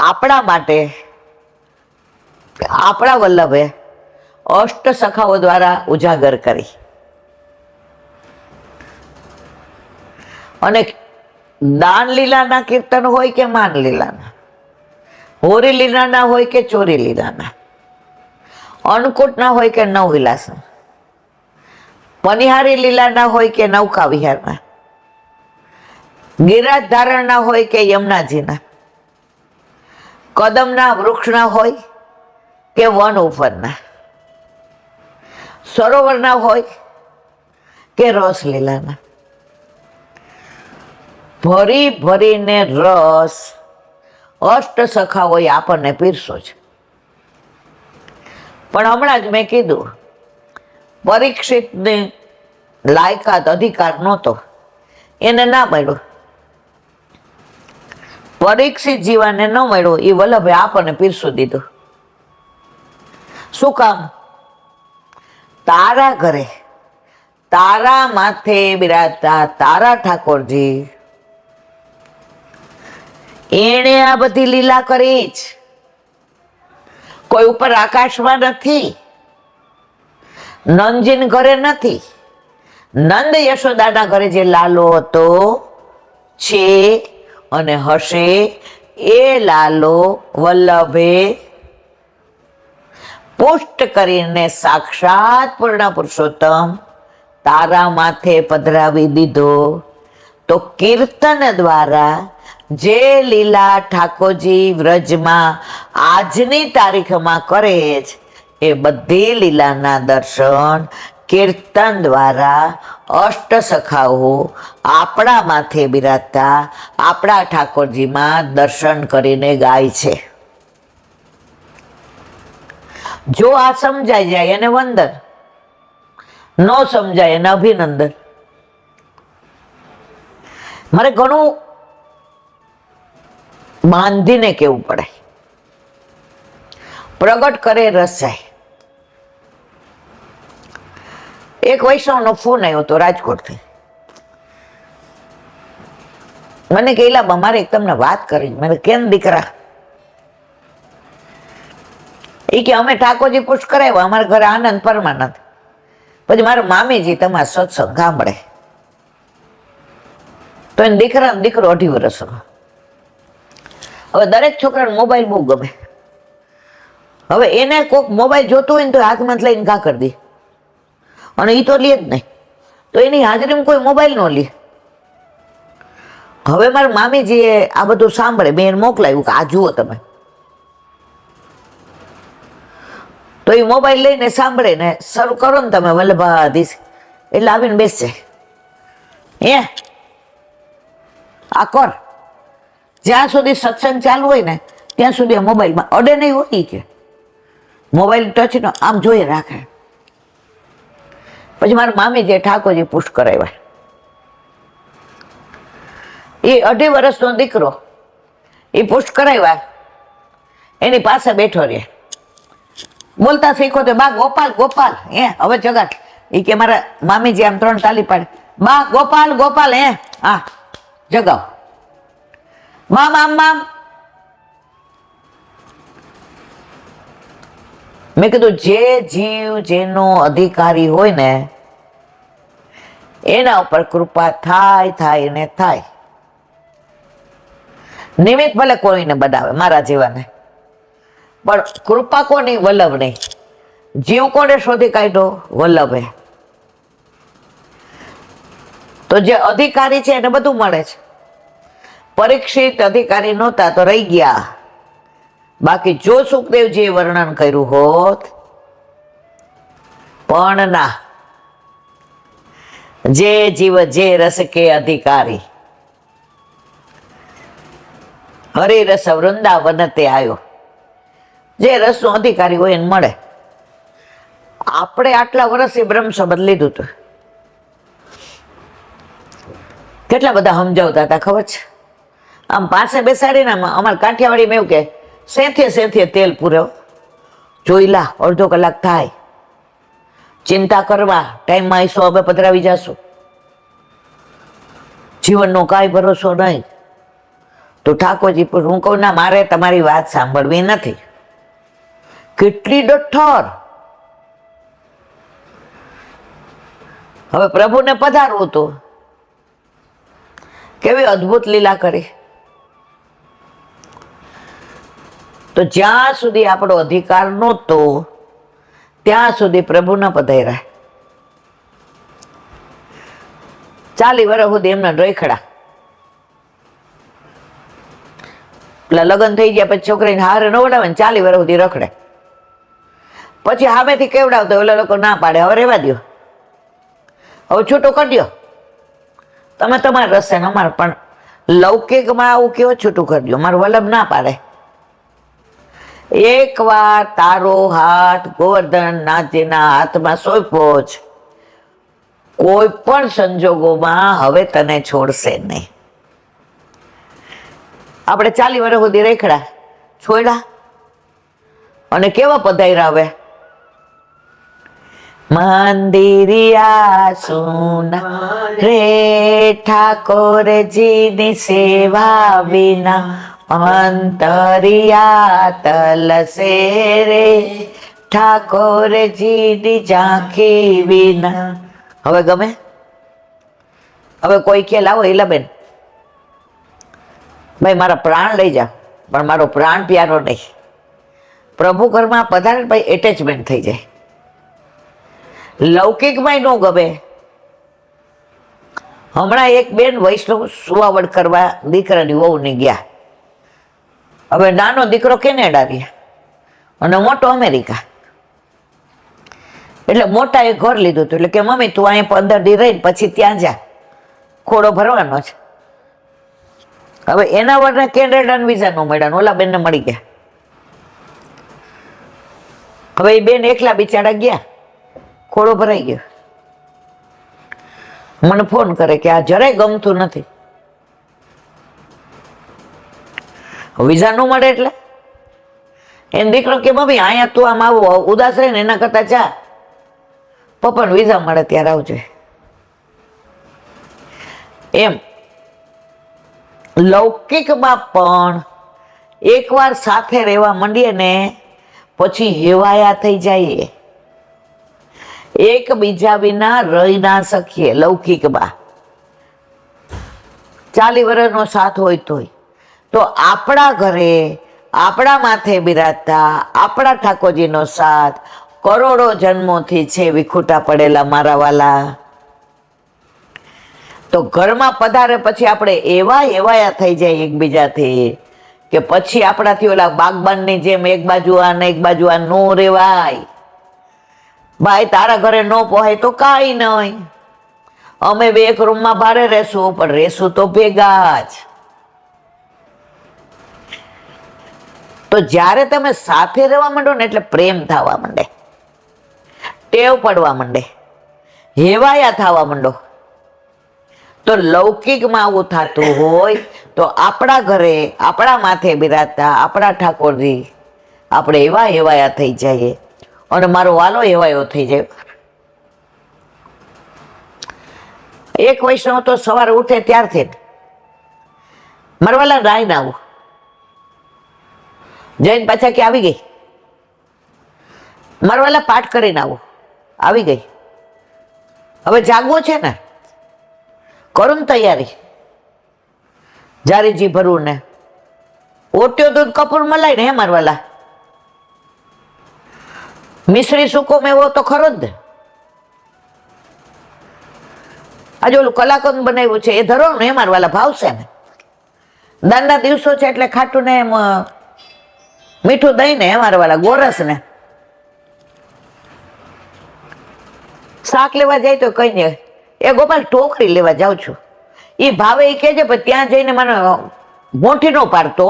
આપણા માટે આપણા વલ્લભે અષ્ટ સખાઓ દ્વારા ઉજાગર કરી. અને દાન લીલાના કીર્તન હોય કે માન લીલાના, હોરી લીલાના હોય કે ચોરી લીલાના, અન્નકૂટના હોય કે નવ વિલાસના, પનિહારી લીલાના હોય કે નૌકા વિહારના, ગિરાજ ધારણના હોય કે યમુનાજીના, કદમના વૃક્ષના હોય કે વન ઉપરના, સરોવરના હોય કે રસ લીલાના, ભરી ભરીને રસ અષ્ટ સખાઓએ આપણને પીરસો છે. પણ હમણાં જ મેં કીધું, પરીક્ષિતને લાયકાત અધિકાર નહોતો, એને ના મળ્યો. પરીક્ષિત જીવાને ન મળ્યો, એ વલ્લભે આપણને પીરસું દીધું. શું કામ? તારા ઘરે તારા માથે બિરાજતા તારા ઠાકોરજી, એણે આ બધી લીલા કરી જ. કોઈ ઉપર આકાશમાં નથી, નંદજીન ઘરે નથી. નંદ યશોદાના ઘરે જે લાલો હતો, છે અને હશે, એ લાલો વલ્લભે પુષ્ટ કરીને સાક્ષાત પૂર્ણ પુરુષોત્તમ તારા માથે પધરાવી દીધો. તો કીર્તન દ્વારા જે લીલા ઠાકોરજી વ્રજમાં આજની તારીખમાં કરે છે, એ બધી લીલાના દર્શન કીર્તન દ્વારા અષ્ટ સખાઓ આપણા માથે બિરાજતા આપણા ઠાકોરજીમાં દર્શન કરીને ગાય છે. જો આ સમજાઈ જાય એને વંદન, ન સમજાય એને અભિનંદન. મારે ઘણું બાંધીને કેવું પડે. પ્રગટ કરે રસ જાય. એક વૈષ્ણવનો ફોન આવ્યો હતો રાજકોટથી. મને કે ઇલાબા મારે એક તમને વાત કરી. મેં કેમ દીકરા? એ કે અમે ઠાકોરજી પુષ્ટ કરાવ્યા, અમારા ઘરે આનંદ પરમાનંદ. પછી મારા મામીજી તમારા સત્સંગ સાંભળે. તો એને દીકરો 2.5 વર્ષનો. હવે દરેક છોકરાને મોબાઈલ બહુ ગમે. હવે એને કોઈક મોબાઈલ જોતો હોય ને તો હાથમાં લઈને ઘા કરી દે, અને એ તો લે જ નહીં. તો એની હાજરીમાં કોઈ મોબાઈલ ન લે. હવે મારા મામીજીએ આ બધું સાંભળે, મેં એને મોકલાવ્યું કે આ જુઓ તમે. તો એ મોબાઈલ લઈને સાંભળે ને શરૂ કરો ને તમે વલ્લભાધીશ, એટલે આવીને બેસશે. આ કર. જ્યાં સુધી સત્સંગ ચાલુ હોય ને ત્યાં સુધી આ મોબાઈલમાં અડે નહીં હોય કે મોબાઈલ ટચ નો આમ જોઈએ રાખે. પછી મારા મામી જે ઠાકોરજી પુષ્ટ કરાવ્યા, એ 2.5 વર્ષનો દીકરો એ પુષ્ટ કરાવ્યા, એની પાસે બેઠો રહે. બોલતા શીખો તો બા ગોપાલ ગોપાલ હવે જગાડ. એ કે મારા મામીજી આમ 3 તાલી પાડે, બા ગોપાલ ગોપાલ હા જગાવ. મામ આમ મામ. મેં કીધું જે જીવ જેનો અધિકારી હોય ને એના ઉપર કૃપા થાય ને થાય. નિમિત્ત ભલે કોઈને બનાવે મારા જેવાને, પણ કૃપા કોની? વલ્લભ નહીં. જીવ કોને શોધી કાઢ્યો? વલ્લભે. તો જે અધિકારી છે એને બધું મળે છે. પરીક્ષિત અધિકારી નહોતા તો રહી ગયા. બાકી જો સુખદેવજીએ વર્ણન કર્યું હોત, પણ ના. જે જીવ જે રસ કે અધિકારી, હરિરસ વૃંદાવન તે આવ્યો. જે રસનો અધિકારી હોય એને મળે. આપણે આટલા વર્ષથી બ્રહ્મ સંબંધ લીધું હતું, કેટલા બધા સમજાવતા હતા ખબર છે? આમ પાસે બેસાડીને અમારે કાઠિયાવાડીમાં એવું કે સેંથે તેલ પૂર્યો, જોઈ લા 1/2 કલાક થાય, ચિંતા કરવા ટાઈમમાં આવીશું, હવે પધરાવી જશું, જીવનનો કાંઈ ભરોસો નહીં. તો ઠાકોરજી હું કહું ના, મારે તમારી વાત સાંભળવી નથી. કેટલી ડઠ્ઠર. હવે પ્રભુને પધારવું હતું, કેવી અદ્ભુત લીલા કરી. તો જ્યાં સુધી આપણો અધિકાર નહોતો ત્યાં સુધી પ્રભુ ન પધાર્યા. 40 વર્ષ સુધી એમના રેખડા. એટલે લગ્ન થઈ ગયા પછી છોકરીને હારે ન વડાવે ને 40 વર્ષ સુધી રખડે. પછી સામેથી કેવડાવતો ઓલા લોકો ના પાડે, હવે રહેવા દો, હવે છૂટું કરી દો, તમે તમારે રસ્તે ને અમારે. પણ લૌકિકમાં આવું કેવું છૂટું કરી દો? મારું વલ્લભ ના પાડે. એક વાર તારો હાથ ગોવર્ધન નાથજીના હાથમાં સોંપ્યો જ, કોઈ પણ સંજોગોમાં હવે તને છોડશે નહીં. આપણે 40 વર્ષ સુધી રેખડા છોડ્યા અને કેવા પધાર્યા. હવે મંદિરિયા સુના રે ઠાકોરજીની સેવા વિના, અંતરિયા તલસે રે ઠાકોરજીની ઝાંખી વિના. હવે ગમે? હવે કોઈ કે લાવો ઈલાબેન ભાઈ મારા પ્રાણ લઈ જા, પણ મારો પ્રાણ પ્યારો નહીં. પ્રભુ ઘરમાં પધારે ભાઈ એટેચમેન્ટ થઈ જાય. લૌકિકમાં ન ગમે. હમણાં એક બેન વૈષ્ણવ સુવાવડ કરવા દીકરાની વહુને ગયા. હવે નાનો દીકરો કેનેડા રહ્યા અને મોટો અમેરિકા. એટલે મોટા એ ઘર લીધું હતું. એટલે કે મમ્મી તું અહીંયા 15 દી રહીને પછી ત્યાં જા, ખોડો ભરવાનો છે. હવે એના વડે કેનેડાના વિઝા નો મળ્યા, ઓલા બેનને મળી ગયા. હવે એ બેન એકલા બિચારા ગયા, ખોડો ભરાઈ ગયો. મને ફોન કરે કે આ જરાય ગમતું નથી. વિઝા નો મળે એટલે એને દીકરો કે મમ્મી અહીંયા તું આમ આવું ઉદાસ રહે ને એના કરતા જા. પપ્પાને વિઝા મળે ત્યારે આવજો. એમ લૌકિકમાં પણ એકવાર સાથે રહેવા માંડીએ ને પછી હેવાયા થઈ જાય. એકબીજા વિના રહી ના શકીએ. લૌકિકમાં 40 વર્ષનો સાથ હોય તોય તો આપણા ઘરે આપણા માથે બિરાજતા આપણા ઠાકોરજીનો સાથ કરોડો જન્મોથી છે વિખૂટા પડેલા મારા વાલા. તો ઘરમાં પધારે પછી આપણે એવા એવાયા થઈ જાય એકબીજાથી કે પછી આપણાથી ઓલા બાગબાનની જેમ એક બાજુ આ ને એક બાજુ આ નો રેવાય. ભાઈ તારા ઘરે ન પહોંચે તો કાંઈ નહીં, અમે બે એક રૂમમાં ભાડે રહેશું પણ રહેશું તો ભેગા જ. તો જ્યારે તમે સાથે રહેવા માંડો ને એટલે પ્રેમ થવા માંડે, ટેવ પડવા માંડે, હેવાયા થવા માંડો. તો લૌકિકમાં આવું થતું હોય તો આપણા ઘરે આપણા માથે બિરાજતા આપણા ઠાકોરજી આપણે એવા હેવાયા થઈ જઈએ અને મારો વાલો હેવાયો થઈ જાય. એક વૈષ્ણવ તો સવારે ઉઠે ત્યારથી મારા વાલા રાય ના આવું જઈને પાછા કે આવી ગઈ, મારા વાલા પાઠ કરીને આવું, આવી ગઈ, હવે જાગવું છે ને, કરું ને તૈયારી, જારીજી ભરવું ને ઓટ્યો દૂધ કપૂર મલાય ને. હે મારા વાલા મિશ્રી સૂકો મેવો તો ખરો જ ને. આજે ઓલું કલાકંદ બનાવ્યું છે એ ધરો ને. હે મારા વાલા ભાવશે ને. દાનના દિવસો છે એટલે ખાટું ને મીઠું દહીં ને. હે મારા વાલા ગોરસ ને શાક લેવા જાય તો કઈ નહીં, એ ગોપાલ ટોકરી લેવા જાઉં છું, એ ભાવે એ કહેજે પણ ત્યાં જઈને મને મોઠી નો પાડતો.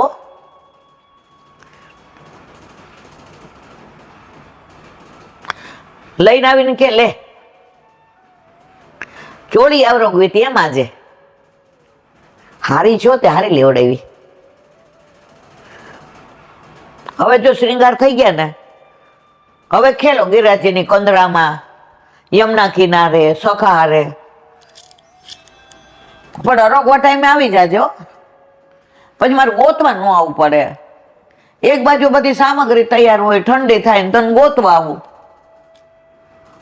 લઈને આવીને કે લે ચોળી આવરો ગઈ એમ આજે હારી છો તે હારી લેવડાવી. હવે જો શ્રીંગાર થઈ ગયા ને હવે ખેલો ગિરાજીની કંદડામાં, યમુના કિનારે, સખા હારે. પણ અરોગવા ટાઈમે આવી જાજો પછી મારે ગોતવા ન આવવું પડે. એક બાજુ બધી સામગ્રી તૈયાર હોય, ઠંડી થાય ને તને ગોતવા આવું.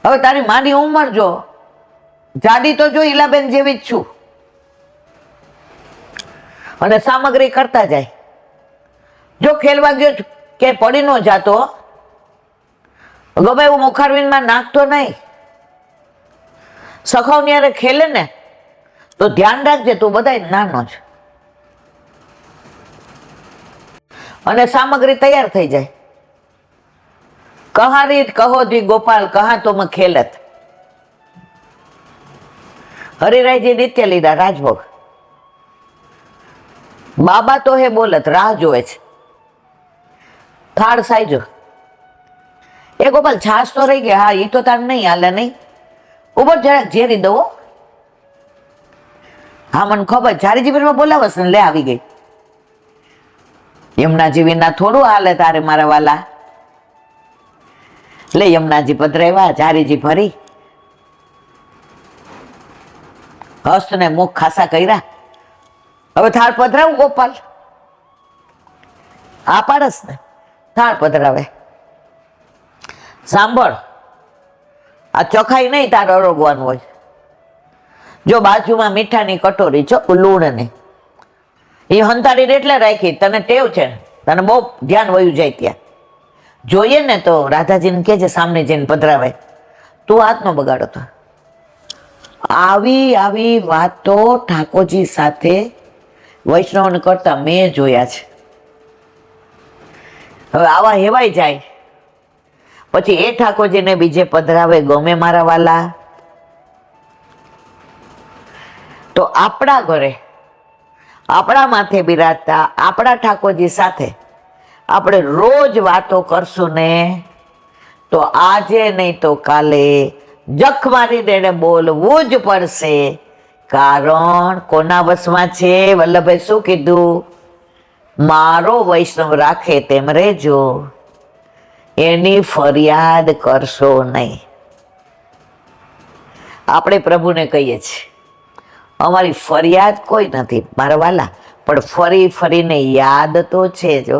હવે તારી માની ઉંમર જો જાડી તો જો ઈલાબેન જેવી જ છું અને સામગ્રી કરતા જાય. જો ખેલવા ગયો કે પડી ન જાતો, ગમે એવું મુખારવીનમાં નાખતો નહીં. સખાવની યારે ખેલે ને તો ધ્યાન રાખજે તું બધા નાનો જ. અને સામગ્રી તૈયાર થઈ જાય. કહા રીત કહો દી ગોપાલ કહા તુમ ખેલત. હરિરાયજી નિત્ય લીધા રાજભોગ. બાબા તો હે બોલત રાહ જોવે છે. થાળ સાઈજો એ ગોપાલ છાસ તો રહી ગયા. હા એ તો તાર નહીં હાલે નહીં. ઉપર જરાક ઝેરી દો. હા મને ખબર ચારીજી બોલાવસ ને. લે આવી ગઈ. યમુનાજી વિના થોડું હાલે તારે મારા વાલા. લે યમુનાજી પધરાવ્યા, ચારીજી ભરી, હસ્ત ને મુખ ખાસા કર્યા. હવે થાળ પધરાવું ગોપાલ? આ પાડસ ને થાળ પધરાવે. સાંભળ આ ચોખાઈ નહીં તારે અરોગવાનું હોય. જો બાજુમાં મીઠાની કટોરી છો લૂણની એ હંતાડીને એટલે રાખી. તને ટેવ છે, તને બહુ ધ્યાન વયું જાય. ત્યાં જોઈએ ને તો રાધાજીને કહેજે સામને જઈને પધરાવે. તું હાથ નો બગાડો. તો આવી આવી વાતો ઠાકોરજી સાથે વૈષ્ણવને કરતા મેં જોયા છે. હવે આવા હેવાઈ જાય પછી એ ઠાકોરજીને બીજે પધરાવે ગમે મારા વાલા. તો આપણા ઘરે આપણા માથે બિરાજતા આપણા ઠાકોરજી સાથે આપણે રોજ વાતો કરશું ને તો આજે નહીં તો કાલે જખ મારી દેને બોલવું જ પડશે. કારણ કોના વશમાં છે? વલ્લભભાઈ શું કીધું? મારો વૈષ્ણવ રાખે તેમ રહેજો, એની ફરિયાદ કરશો નહીં. આપણે પ્રભુને કહીએ છીએ, અમારી ફરિયાદ કોઈ નથી મારા વાલા, પણ ફરી ફરીને યાદ તો છે. જો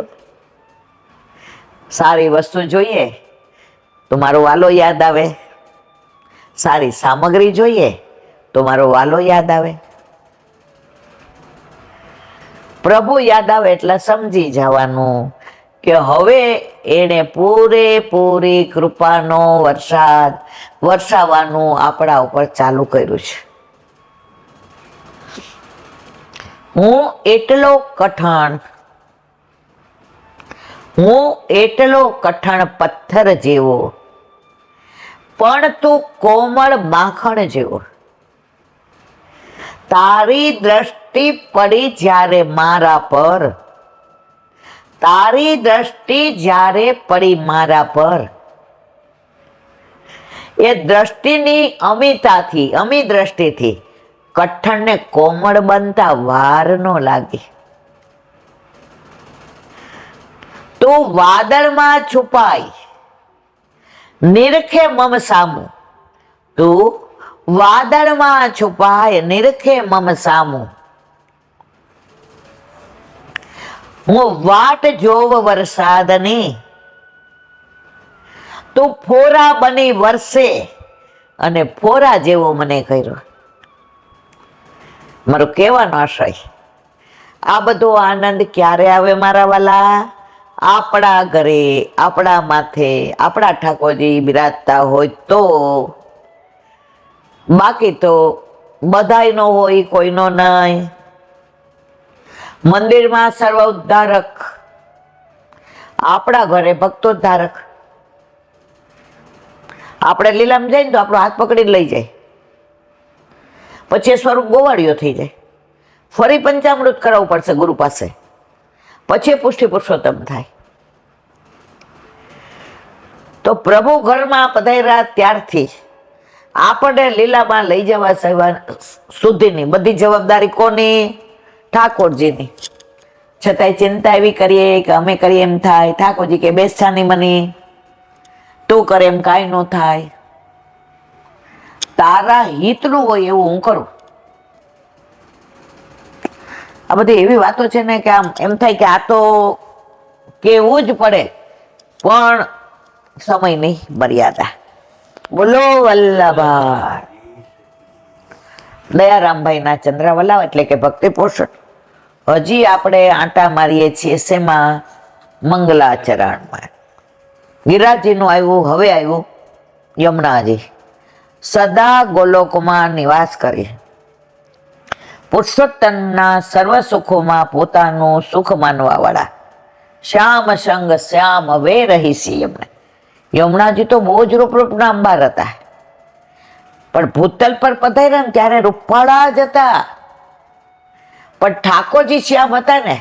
સારી વસ્તુ જોઈએ તો મારો વાલો યાદ આવે, સારી સામગ્રી જોઈએ તો મારો વાલો યાદ આવે. પ્રભુ યાદ આવે એટલે સમજી જવાનું કે હવે એને પૂરેપૂરી કૃપાનો વરસાદ વરસાવવાનું આપણા ઉપર ચાલુ કર્યું છે. હું એટલો કઠણ પથ્થર જેવો, પણ તું કોમળ માખણ જેવો. તારી દ્રષ્ટિ પડી જ્યારે મારા પર, તારી દ્રષ્ટિ જ્યારે પડી મારા પર, એ દ્રષ્ટિની અમી દ્રષ્ટિથી કઠણને કોમળ બનતા વાર ન લાગે. તું વાદળમાં છુપાઈ નિરખે મમ સામું, તું વાદળમાં છુપાય નિરખે મમ સામું. હું વાટ જોવ વરસાદની, તું ફોરા બની વરસે અને ફોરા જેવો મને કર્યો. મારો કહેવાનો આશય, આ બધો આનંદ ક્યારે આવે મારા વાલા? આપણા ઘરે, આપણા માથે આપણા ઠાકોરજી બિરાજતા હોય તો. બાકી તો બધાયનો હોય, કોઈનો નહીં. મંદિરમાં સર્વ ઉદ્ધારક, આપણા ઘરે ભક્તો ધારક. આપણે લીલામાં જઈએ ને તો આપણો હાથ પકડીને લઈ જાય, પછી સ્વરૂપ ગોવાળિયો થઈ જાય. ફરી પંચામૃત કરાવવું પડશે ગુરુ પાસે, પછી પુષ્ટિ પુરુષોત્તમ થાય. તો પ્રભુ ઘરમાં પધાર્યા ત્યારથી આપણને લીલામાં લઈ જવા સુધીની બધી જવાબદારી કોની? ઠાકોરજીની. છતાંય ચિંતા એવી કરીએ કે અમે કરીએ એમ થાય. ઠાકોરજી કે બેસછાની મની, તું કરે એમ કાંઈ ન થાય. તારા હિતનું હોય એવું હું કરું. આ બધી એવી વાતો છે ને કે આમ એમ થાય કે આ તો કેવું જ પડે, પણ સમયની મર્યાદા. બોલો વલ્લભાઈ દયારામભાઈના ચંદ્રવલ્લભ એટલે કે ભક્તિ પોષણ. હજી આપણે આંટા મારીએ છીએ શેમાં? મંગલાચરણમાં. ગિરિરાજજીનું આવ્યું, હવે આવ્યું યમુનાજી. સદા ગોલોકમાં નિવાસ કરી પુરુષોત્તમના સર્વ સુખોમાં પોતાનું સુખ માનવા વાળા શ્યામ સંગ શ્યામ વે રહીશી. યમુનાજી તો બહુ જ રૂપના અંબાર હતા, પણ ભૂતલ પર પધાર્યા ને ત્યારે રૂપાળા જ હતા. પણ ઠાકોરજી શ્યામ હતા ને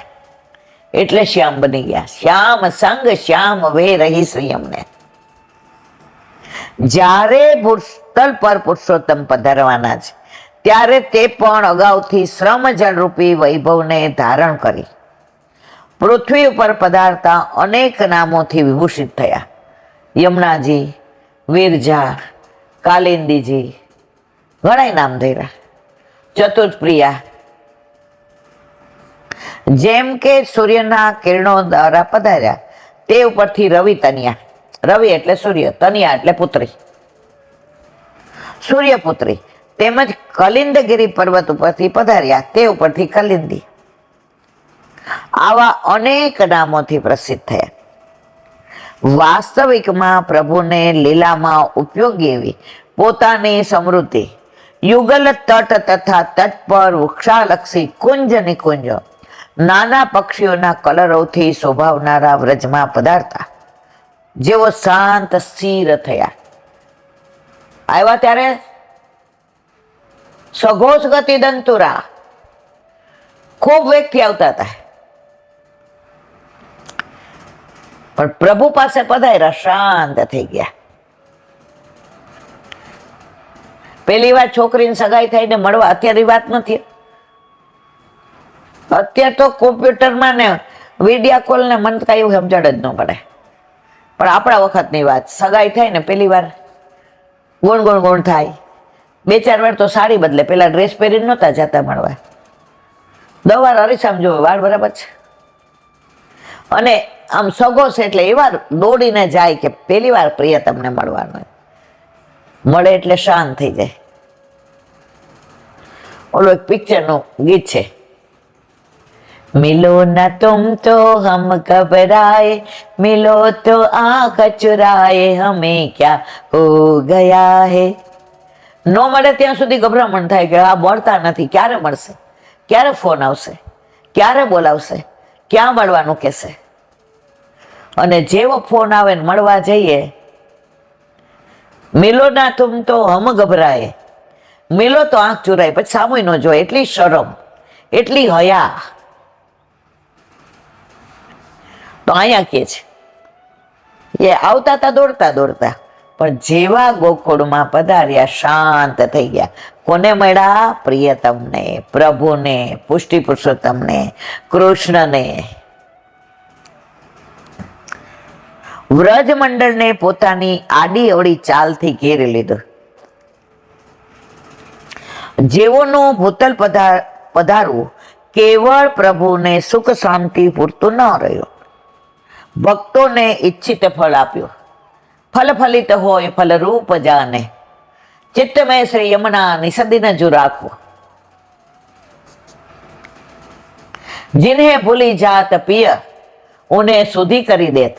એટલે શ્યામ બની ગયા. શ્યામ સંગ શ્યામ વે રહીશી. જ્યારે ભૂતલ પર પુરુષોત્તમ પધારવાના છે ત્યારે તે પણ અગાઉથી શ્રમ જળરૂપી વૈભવને ધારણ કરી પૃથ્વી ઉપર પધારતા અનેક નામોથી વિભૂષિત થયા. યમુનાજી, વિરજા, કાલિંદીજી, ઘણા નામ ધર્યા. ચતુર્પ્રિયા, જેમ કે સૂર્યના કિરણો દ્વારા પધાર્યા તે ઉપરથી રવિ તનિયા. રવિ એટલે સૂર્ય, તનિયા એટલે પુત્રી, સૂર્યપુત્રી. તેમજ કલિંદગીરી પર્વત ઉપરથી પધાર્યા તે ઉપરથી કલિંદી. આવા અનેક નામોથી પ્રસિદ્ધ થયા. વાસ્તવિકમાં પ્રભુને લીલામાં ઉપયોગી એવી પોતાની સમૃદ્ધિ યુગલ તટ તથા તટ પર વૃક્ષાલક્ષી કુંજ નિકુંજ નાના પક્ષીઓના કલરોથી શોભાવનારા વ્રજમાં પધારતા જેવો શાંત સ્થિર થયા. આવ્યા ત્યારે સઘોષ ગતિ દંતુરા, ખૂબ વેગથી આવતા હતા. પણ પ્રભુ પાસે પધાર્યા શાંત થઈ ગયા. પેલી વાર છોકરીને સગાઈ થઈને મળવા, અત્યારે વાત નથી. અત્યારે તો કોમ્પ્યુટરમાં ને વિડીયો કોલ ને મન કઈ એવું સમજણ જ ન પડે. પણ આપણા વખતની વાત, સગાઈ થાય ને પેલી વાર ગુણ થાય, 2-4 વાર તો સાડી બદલે, પેલા ડ્રેસ પહેરીને નહોતા જતા મળવા. 10 વાર અરીસામાં જોવે વાળ બરાબર છે. અને આમ સગો છે એટલે એવા દોડીને જાય કે પહેલી વાર પ્રિય તમને મળવાનું, મળે એટલે શાંત થઈ જાય. ઓલો એક પિક્ચરનું ગીત છે, मिलो न तुम तो हम घबराए, मिलो तो आंख चुराए, हमें क्या हो गया है. નો મળે ત્યાં સુધી ગભરામણ થાય કે આ મળતા નથી, ક્યારે મળશે, ક્યારે ફોન આવશે, ક્યારે બોલાવશે, ક્યાં મળવાનું કહેશે. અને જેવો ફોન આવે ને મળવા જઈએ, મિલો ના તુમ તો હમ ગભરાએ, મિલો તો આંખ ચુરાય, પછી સામુય ન જોય, એટલી શરમ, એટલી હયા. તો અહીંયા કે છે એ આવતા હતા દોડતા દોડતા, પણ જેવા ગોકુળમાં પધાર્યા શાંત થઈ ગયા. કોને મળ્યા? પ્રિયતમને, પ્રભુને, પુષ્ટિ પુરુષોત્તમને, કૃષ્ણને. વ્રજ મંડળને પોતાની આડી અવળી ચાલથી ઘેરી લીધું. જેઓનું ભૂતલ પધારવું કેવળ પ્રભુને સુખ શાંતિ પૂરતું ન રહ્યું, ભક્તોને ઈચ્છિત ફળ આપ્યું. ફલ ફલિત હોય ફલરૂપ જાને, ચિત્તમય શ્રી યમુના નિસંદિન જો રાખવું. जिन्हें भूली जात पिय उन्हें સુધી કરી દેત.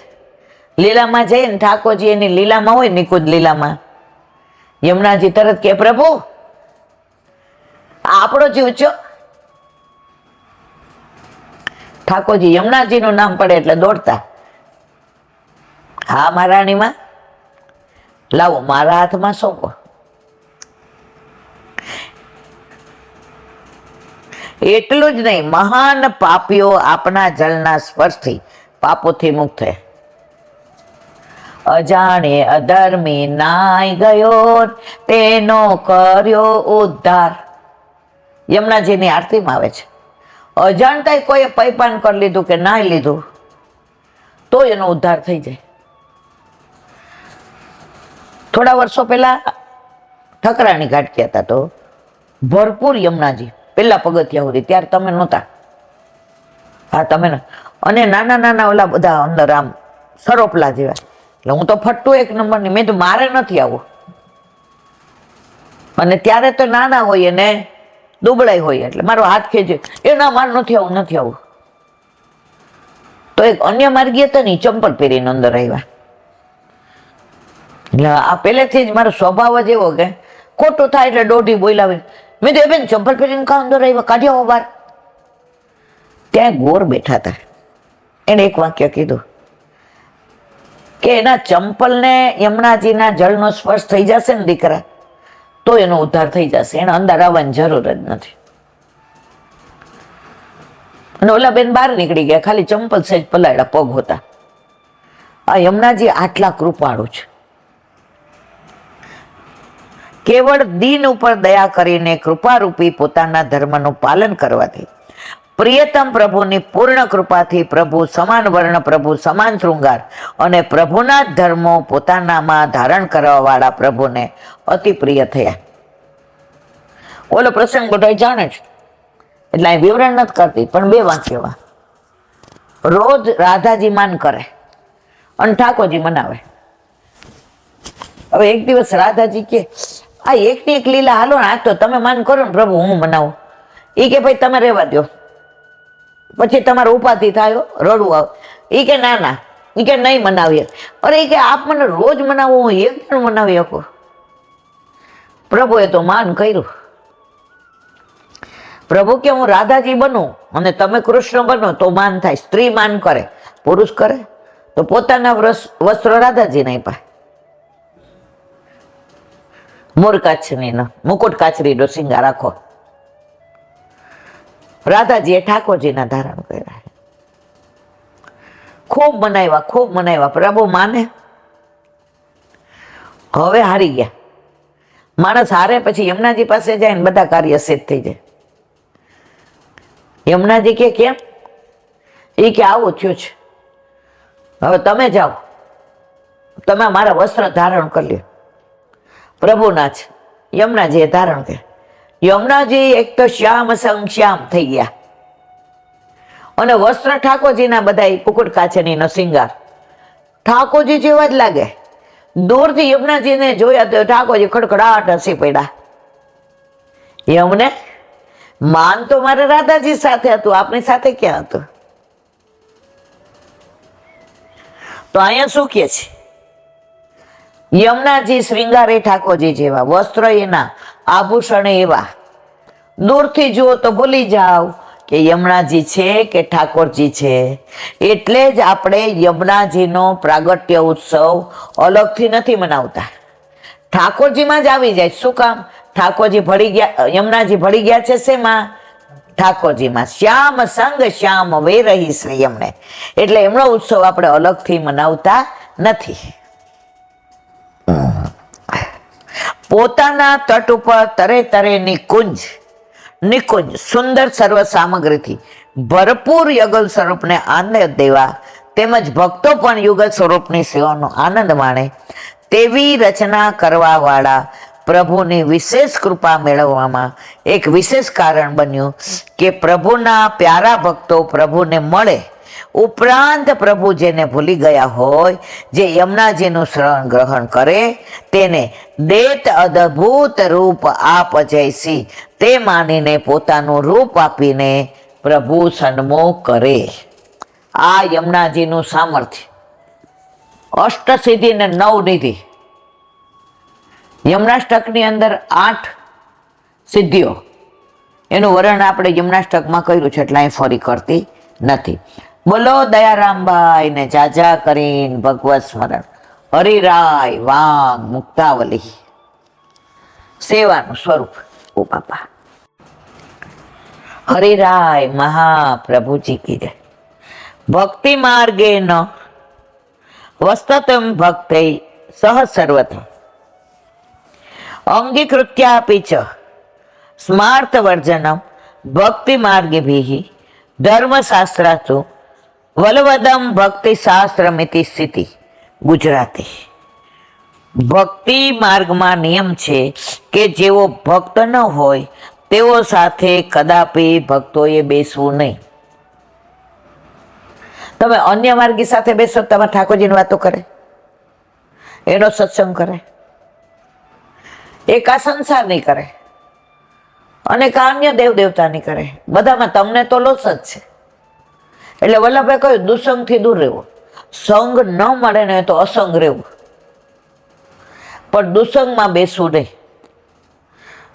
લીલામાં જઈને ઠાકોરજી એની લીલામાં હોય, નિકુંજ લીલામાં, યમુનાજી તરત કે પ્રભુ આપણો જીવ છો. ઠાકોરજી યમુનાજી નું નામ પડે એટલે દોડતા, હા મહારાણીમાં લાવો, મારા હાથમાં સોંપો. એટલું જ નહીં, મહાન પાપીઓ આપના જળના સ્પર્શથી પાપોથી મુક્ત થયા. અજાણે અધર્મી નાય ગયો, તેનો કર્યો ઉદ્ધાર. યમુનાજીની આરતીમાં આવે છે, અજાણતા કોઈ પૈપાન કરી લીધું કે નાઈ લીધું તો એનો ઉદ્ધાર થઈ જાય. થોડા વર્ષો પહેલા ઠકરાણી ઘાટ ગયા હતા, તો ભરપૂર યમુનાજી પેલા પગથિયા સુધી, ત્યારે તમે નહોતા. હા તમે, અને નાના નાના ઓલા બધા અંદર આમ સરોપલા જેવા. એટલે હું તો ફટ્ટું 1 નંબરની, મેં તો મારે નથી આવું. અને ત્યારે તો નાના હોઈએ ને દુબળાઈ હોય, એટલે મારો હાથ ખેંચે, એ ના મારે નથી આવું, નથી આવું. તો એક અન્ય માર્ગી હતા ને, ચંપલ પહેરીને અંદર આવ્યા. એટલે આ પહેલેથી જ મારો સ્વભાવ જ એવો કે ખોટું થાય એટલે દોઢી બોલાવી. મેં તો એ બેન ચંપલ પહેરીને કા અંદર આવ્યા, કાઢ્યા બહાર. ત્યાં ગોર બેઠા હતા, એને એક વાક્ય કીધું કે એના ચંપલને યમુનાજીના જળનો સ્પર્શ થઈ જશે ને દીકરા, તો એનો ઉદ્ધાર થઈ જશે, એને અંદર આવવાની જરૂર જ નથી. અને ઓલા બેન બહાર નીકળી ગયા, ખાલી ચંપલ સહેજ પલાળ્યા પગ હોતા. આ યમુનાજી આટલા કૃપાળુ છે. કેવળ દિન ઉપર દયા કરીને કૃપારૂપી પોતાના ધર્મનું પાલન કરવાથી, પ્રિયતમ પ્રભુની પૂર્ણ કૃપાથી પ્રભુ સમાન વર્ણ, પ્રભુ સમાન શૃંગાર અને પ્રભુના જ ધર્મો પોતાનામાં ધારણ કરવા વાળા પ્રભુને અતિ પ્રિય થયા. ઓલો પ્રસંગ બધા જાણે છે એટલે અહીં વિવરણ નથી કરતી, પણ 2 વાક્યમાં. રોજ રાધાજી માન કરે અને ઠાકોરજી મનાવે. હવે એક દિવસ રાધાજી કે આ એકની એક લીલા હાલો ને, આ તો તમે માન કરો ને પ્રભુ, હું મનાવું. એ કે ભાઈ તમે રહેવા દો, પછી તમારો ઉપાધિ થાય, રડવું આવે. એ કે ના ના, એ કે નહીં મનાવીએ. અરે એ કે આપ મને રોજ મનાવો, હું એક જણ મનાવી શકું. પ્રભુએ તો માન કર્યું. પ્રભુ કે હું રાધાજી બનું અને તમે કૃષ્ણ બનો તો માન થાય. સ્ત્રી માન કરે, પુરુષ કરે તો પોતાના વસ્ત્રો રાધાજી નહીં પાય. મોર કાચની મુકુટ કાચરીનો શિંગાર રાખો. રાધાજીએ ઠાકોરજીના ધારણ કર્યા. ખૂબ મનાવ્યા, ખૂબ મનાવ્યા. પ્રભુ માને. હવે હારી ગયા. માણસ હારે પછી યમુનાજી પાસે જાય ને બધા કાર્ય સિદ્ધ થઈ જાય. યમુનાજી કે કેમ? એ કે આવું થયું છે, હવે તમે જાઓ, તમે મારા વસ્ત્ર ધારણ કરી લ્યો, પ્રભુના છે. યમુનાજીએ ધારણ કર્યા. યમુનાજી એક તો શ્યામ સંગ શ્યામ થઈ ગયા, અને વસ્ત્ર ઠાકોરજીના બધા પુકુટ કાચનીનો શિંગાર ઠાકોરજી જેવા જ લાગે. દૂરથી યમુનાજીને જોયા તો ઠાકોરજી ખડખડાટ હસી પડ્યા. યમને માન તો મારે રાધાજી સાથે હતું, આપણી સાથે ક્યાં હતું? તો અહીંયા શું કે છે? યમુનાજી શ્રીંગારે ઠાકોરજી જેવા, વસ્ત્ર એના, આભૂષણ એવા. દૂરથી જુઓ તો ભૂલી જાઓ કે યમુનાજી છે કે ઠાકોરજી છે. એટલે જ આપણે યમુનાજીનો પ્રાગટ્ય ઉત્સવ અલગથી નથી મનાવતા, ઠાકોરજીમાં જ આવી જાય. શું કામ? ઠાકોરજી ભળી ગયા, યમુનાજી ભળી ગયા છે શેમાં? ઠાકોરજીમાં. શ્યામ સંગ શ્યામ વે રહી શ્રી એમને, એટલે એમનો ઉત્સવ આપણે અલગથી મનાવતા નથી. પોતાના તટ ઉપર તરે તરે નિકુંજ સુંદર સર્વ સામગ્રીથી ભરપૂર યુગલ સ્વરૂપને આનંદ દેવા, તેમજ ભક્તો પણ યુગલ સ્વરૂપની સેવાનો આનંદ માણે તેવી રચના કરવા વાળા પ્રભુની વિશેષ કૃપા મેળવવામાં એક વિશેષ કારણ બન્યું કે પ્રભુના પ્યારા ભક્તો પ્રભુને મળે, ઉપરાંત પ્રભુ જેને ભૂલી ગયા હોય, જે યમુનાજીનું શરણ ગ્રહણ કરે, તેને દેત અદ્ભુત રૂપ આપ જયસી, તે માનીને પોતાનું રૂપ આપીને પ્રભુ સન્મુખ કરે. આ યમુનાજીનું સામર્થ્ય. અષ્ટસિદ્ધિ ને 9 નિધિ. યમુનાષ્ટકની અંદર 8 સિદ્ધિઓ, એનું વર્ણન આપણે યમુનાષ્ટકમાં કર્યું છે, એટલે અહીં ફરી કરતી નથી. બોલો દયારામભાઈ ને જાજા કરીને ભગવત સ્મરણ. હરિરાય વાંગ મુક્તાવલી. સેવાનું સ્વરૂપ. ઓ બાપા, હરિરાય મહાપ્રભુજી કી જય. ભક્તિ માર્ગે ન વસ્તતમ ભક્તિ સહ સર્વથા અંગીકૃત્યાપી ચ સ્માર્ત વર્જનમ ભક્તિ માર્ગેભિઃ ધર્મશાસ્ત્રાતુ વલવદમ ભક્તિ શાસ્ત્રમિતિ સ્થિતિ. ગુજરાતી. ભક્તિ માર્ગમાં નિયમ છે કે જેવો ભક્ત ન હોય તેઓ સાથે કદાપી ભક્તોએ બેસવું નહીં. તમે અન્ય માર્ગી સાથે બેસો, તમે ઠાકોરજીની વાતો કરે, એનો સત્સંગ કરે, એક આ સંસારની કરે અને કા અન્ય દેવ દેવતાની કરે, બધામાં તમને તો લોસ જ છે. એટલે વલ્લભભાઈ કહ્યું દુસંગથી દૂર રહેવું. સંગ ન મળે ને તો અસંગ રહેવું, પણ દુસંગમાં બેસવું નહીં.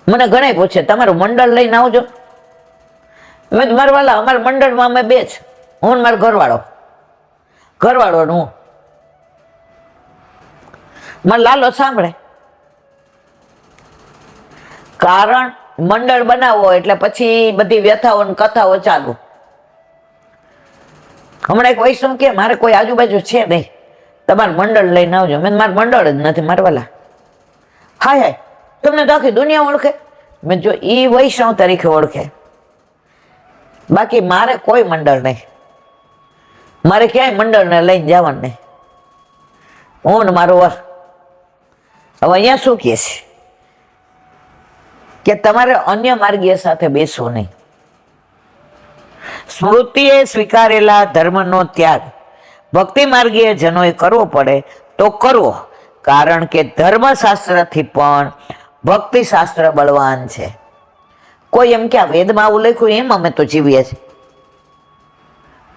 મને ઘણા પૂછે તમારું મંડળ લઈને આવજો. મેં મારા વાલા અમારા મંડળમાં અમે 2 જ, હું મારો ઘરવાળો હું. મારો લાલો સાંભળે. કારણ મંડળ બનાવો એટલે પછી બધી વ્યથાઓ ને કથાઓ ચાલુ. હમણાં એક વૈષ્ણવ કે મારે કોઈ આજુબાજુ છે નહીં, તમારું મંડળ લઈને આવજો. મેં મારું મંડળ જ નથી મારા વાલા. હાય તમને તો આખી દુનિયા ઓળખે. મેં જો એ વૈષ્ણવ તરીકે ઓળખે, બાકી મારે કોઈ મંડળ નહીં. મારે ક્યાંય મંડળને લઈને જવાનું નહીં. હું ને મારો વર. હવે અહીંયા શું કહે છે કે તમારે અન્ય માર્ગીય સાથે બેસવું નહીં. સ્મૃતિએ સ્વીકારેલા ધર્મનો ત્યાગ ભક્તિ માર્ગીય જનોએ કરવો પડે તો કરવો, કારણ કે ધર્મશાસ્ત્રથી પણ ભક્તિ શાસ્ત્ર બળવાન છે. કોઈ એમ કે આ વેદમાં આવું લખ્યું એમ અમે તો જીવીએ છીએ,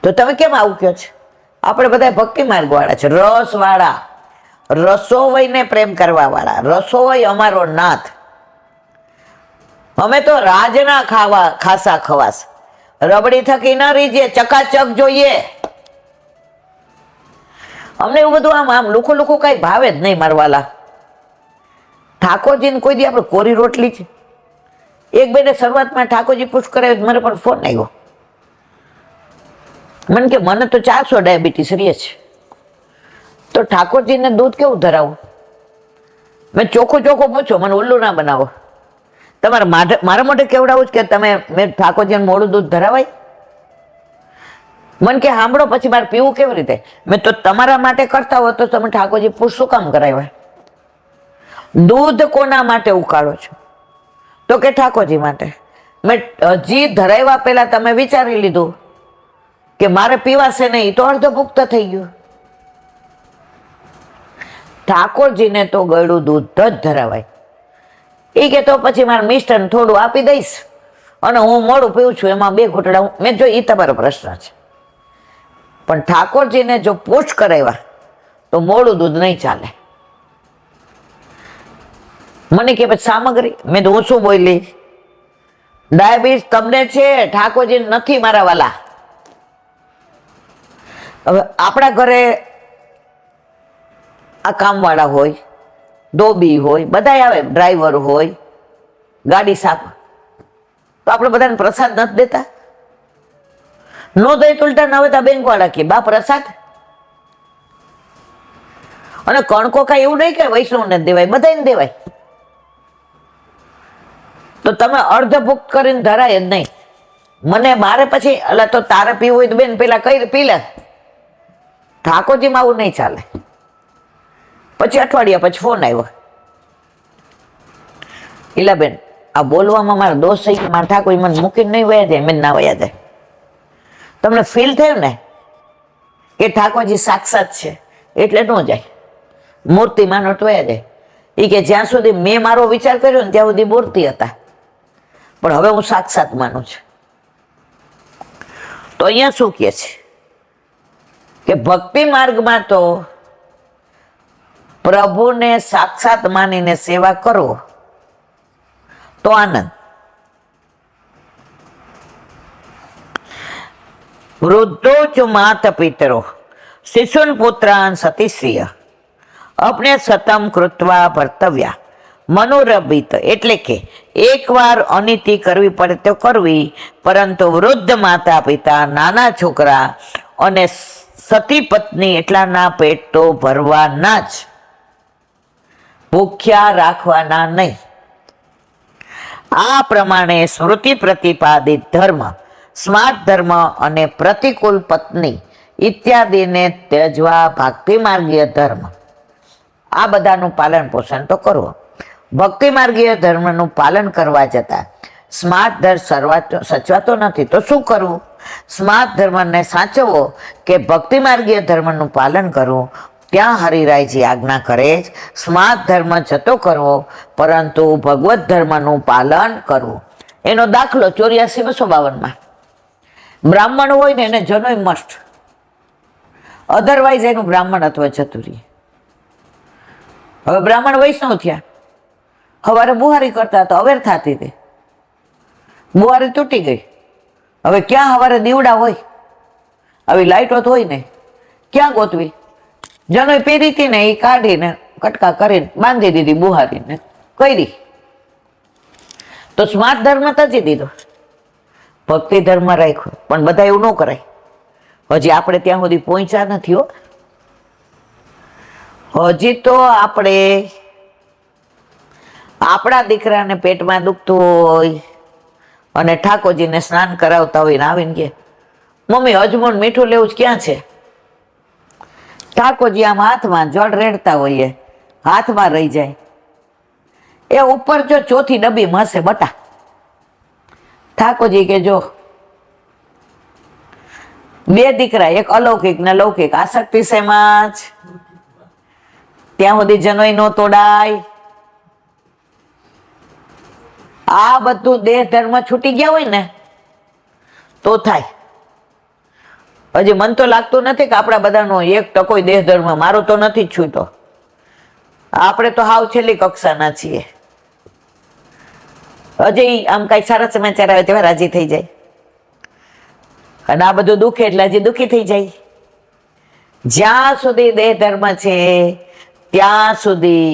તો તમે કેમ આવું કહો છો? આપણે બધા ભક્તિ માર્ગ વાળા છે, રસ વાળા, રસોવયને પ્રેમ કરવા વાળા. રસોવય અમારો નાથ. અમે તો રાજના ખાસા ખવાસ, રબડી થકી ન રીજે, ચકાચક જોઈએ. અમને એવું બધું આમ લુખું કઈ ભાવે જ નહીં મારવાલા. ઠાકોરજીને કોઈ દી આપણે કોરી રોટલી છે. એક બેને શરૂઆતમાં ઠાકોરજી પુષ્ટ કરાવ્યો, મારે પણ ફોન આવ્યો. મને કે મને તો 400 ડાયાબિટીસ રહે છે, તો ઠાકોરજીને દૂધ કેવું ધરાવું? મેં ચોખ્ખું પૂછો, મને ઉલ્લુ ના બનાવો. તમારે મારા માટે કેવડાવું કે તમે મેં ઠાકોરજીને મોડું દૂધ ધરાવાય? મને કે સાંભળો પછી મારે પીવું કેવી રીતે? મેં તો તમારા માટે કરતા હો તો તમે ઠાકોરજી પુષ્ટ શું કામ કરાવ્યા? દૂધ કોના માટે ઉકાળો છો? તો કે ઠાકોરજી માટે. મેં હજી ધરાવ્યા પહેલા તમે વિચારી લીધું કે મારે પીવાશે નહીં, તો અર્ધભુક્ત થઈ ગયું. ઠાકોરજીને તો ગળું દૂધ જ ધરાવાય. એ કે તો પછી મારા મિસ્ટરને થોડું આપી દઈશ અને હું મોડું પીવું છું, એમાં 2 ઘૂંટડા મેં જો. એ તમારો પ્રશ્ન છે, પણ ઠાકોરજીને જો પુશ કરાવ્યા તો મોડું દૂધ નહીં ચાલે. મને કે પછી સામગ્રી, મેં તો હું શું બોલી? ડાયાબિટીસ તમને છે, ઠાકોરજી નથી મારા વાલા. હવે આપણા ઘરે આ કામવાળા હોય, ધોબી હોય, બધા આવે, ડ્રાઈવર હોય, ગાડી સાફ, તો આપણે બધાને પ્રસાદ નથી દેતા? નો દઈ તો ઉલટા ના હોય તો બેંક વાળા કે બા પ્રસાદ. અને કણકો કાંઈ એવું નહીં કે વૈષ્ણવને દેવાય, બધાને દેવાય. તો તમે અર્ધભુક્ત કરીને ધરાય જ નહીં. મને મારે પછી એટલે તો તારે પીવું હોય તો બેન પેલા કઈ પી લે. ઠાકોરજીમાં આવું નહીં ચાલે. પછી અઠવાડિયા પછી ફોન આવ્યો, ઈલાબેન આ બોલવામાં મારો દોષ થઈ ગયો, મારા ઠાકોરજી મને મૂકીને નહીં વયા જાય. મેં ના વયા જાય. તમને ફીલ થયું ને કે ઠાકોરજી સાક્ષાત છે એટલે ન જાય, મૂર્તિમાં વયા જાય. એ કે જ્યાં સુધી મેં મારો વિચાર કર્યો ને ત્યાં સુધી મૂર્તિ હતા, પણ હવે હું સાક્ષાત માનું છું. તો અહીંયા શું કહે છે કે ભક્તિ માર્ગમાં તો પ્રભુને સાક્ષાત માનીને સેવા કરો તો આનંદ. વૃદ્ધો ચ માત પિતરો શિશુન પુત્રાન સતીશ્રિય અપને સતમ કૃત્વા ભર્તવ્યા મનોરભિત. એટલે કે એકવાર અનિતિ કરવી પડે તો કરવી, પરંતુ વૃદ્ધ માતા પિતા, નાના છોકરા અને સતી પત્ની એટલાના પેટ તો ભરવાના જ, ભૂખ્યા રાખવાના નહીં. આ પ્રમાણે સ્મૃતિ પ્રતિપાદિત ધર્મ, સ્માર્ટ ધર્મ અને પ્રતિકૂળ પત્ની ઇત્યાદિને ત્યજવા ભક્તિ માર્ગીય ધર્મ, આ બધાનું પાલન પોષણ તો કરવું. ભક્તિ માર્ગીય ધર્મનું પાલન કરવા જતા સ્માર્ટ ધર્મ સચવાતો નથી, તો શું કરવું? સ્માર્ટ ધર્મને સાચવવો કે ભક્તિ માર્ગીય ધર્મનું પાલન કરવું, ત્યાં હરિરાયજી આજ્ઞા કરે જ સ્માર્ટ ધર્મ જતો કરવો, પરંતુ ભગવત ધર્મનું પાલન કરવું. એનો દાખલો 84-252 બ્રાહ્મણ હોય ને એને જનોય મસ્ત, અધરવાઇઝ એનું બ્રાહ્મણ અથવા જતું રહે. હવે બ્રાહ્મણ વૈષ્ણવ થયા, સવારે બુહારી કરતા તો અવેર થતી હતી, બુહારી તૂટી ગઈ. હવે ક્યાં સવારે દીવડા હોય, આવી લાઈટો તો હોય ને, ક્યાં ગોતવી? જનોય પહેરી હતી ને એ કાઢીને કટકા કરીને બાંધી દીધી બુહારીને કરી. તો સ્માર્ટ ધર્મ તજી દીધો, ભક્તિ ધર્મ રાખ્યો. પણ બધા એવું ન કરાય. હજી આપણે ત્યાં સુધી પહોંચ્યા નથી હો. હજી તો આપણે આપણા દીકરાને પેટમાં દુખતું હોય અને ઠાકોરજીને સ્નાન કરાવતા હોય ને આવીને કે મમ્મી અજમોન મીઠું લેવું જ ક્યાં છે? ઠાકોરજી આમ હાથમાં જળ રેડતા હોઈએ, હાથમાં રહી જાય. એ ઉપર જો ચોથી ડબ્બીમાં હશે બટા. ઠાકોરજી કે જો 2 દીકરા, એક અલૌકિક ને લૌકિક, આસક્તિ શેમાં જ, ત્યાં સુધી જનોય નો તોડાય. આ બધું દેહ ધર્મ છૂટી ગયા હોય ને તો થાય. હજી મન તો લાગતું નથી કે આપણા બધાનો 1% દેહ ધર્મ, મારો તો નથી જ છૂટો. આપણે તો હાવ છેલ્લી કક્ષાના છીએ. હજી આમ કઈ સારા સમાચાર આવે તેવા રાજી થઈ જાય, અને આ બધું દુખે એટલે હજી દુખી થઈ જાય. જ્યાં સુધી દેહ ધર્મ છે ત્યાં સુધી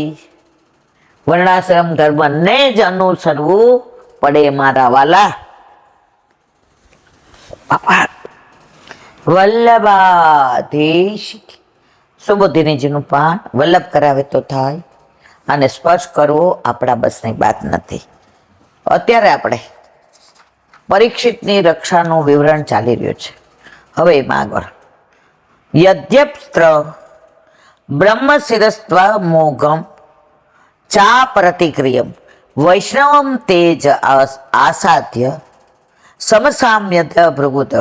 વર્ણાશ્રમ ધર્મને જ અનુસરવું પડે મારા વાલા. વલ્લભાધીશ સુબોધિનીજીનું પાન વલ્લભ કરાવે તો થાય, અને સ્પર્શ કરવો આપણા બસની વાત નથી. અત્યારે આપણે પરીક્ષિતની રક્ષાનું વિવરણ ચાલી રહ્યું છે. હવે એમાં આગળ યદ્યપ્ત્ર બ્રહ્મ શિરસ્ત્વ મોઘમ ચા પ્રતિક્રિયમ વૈષ્ણવમ તેજ આસાધ્ય સમસામ્યત ભૃગુત.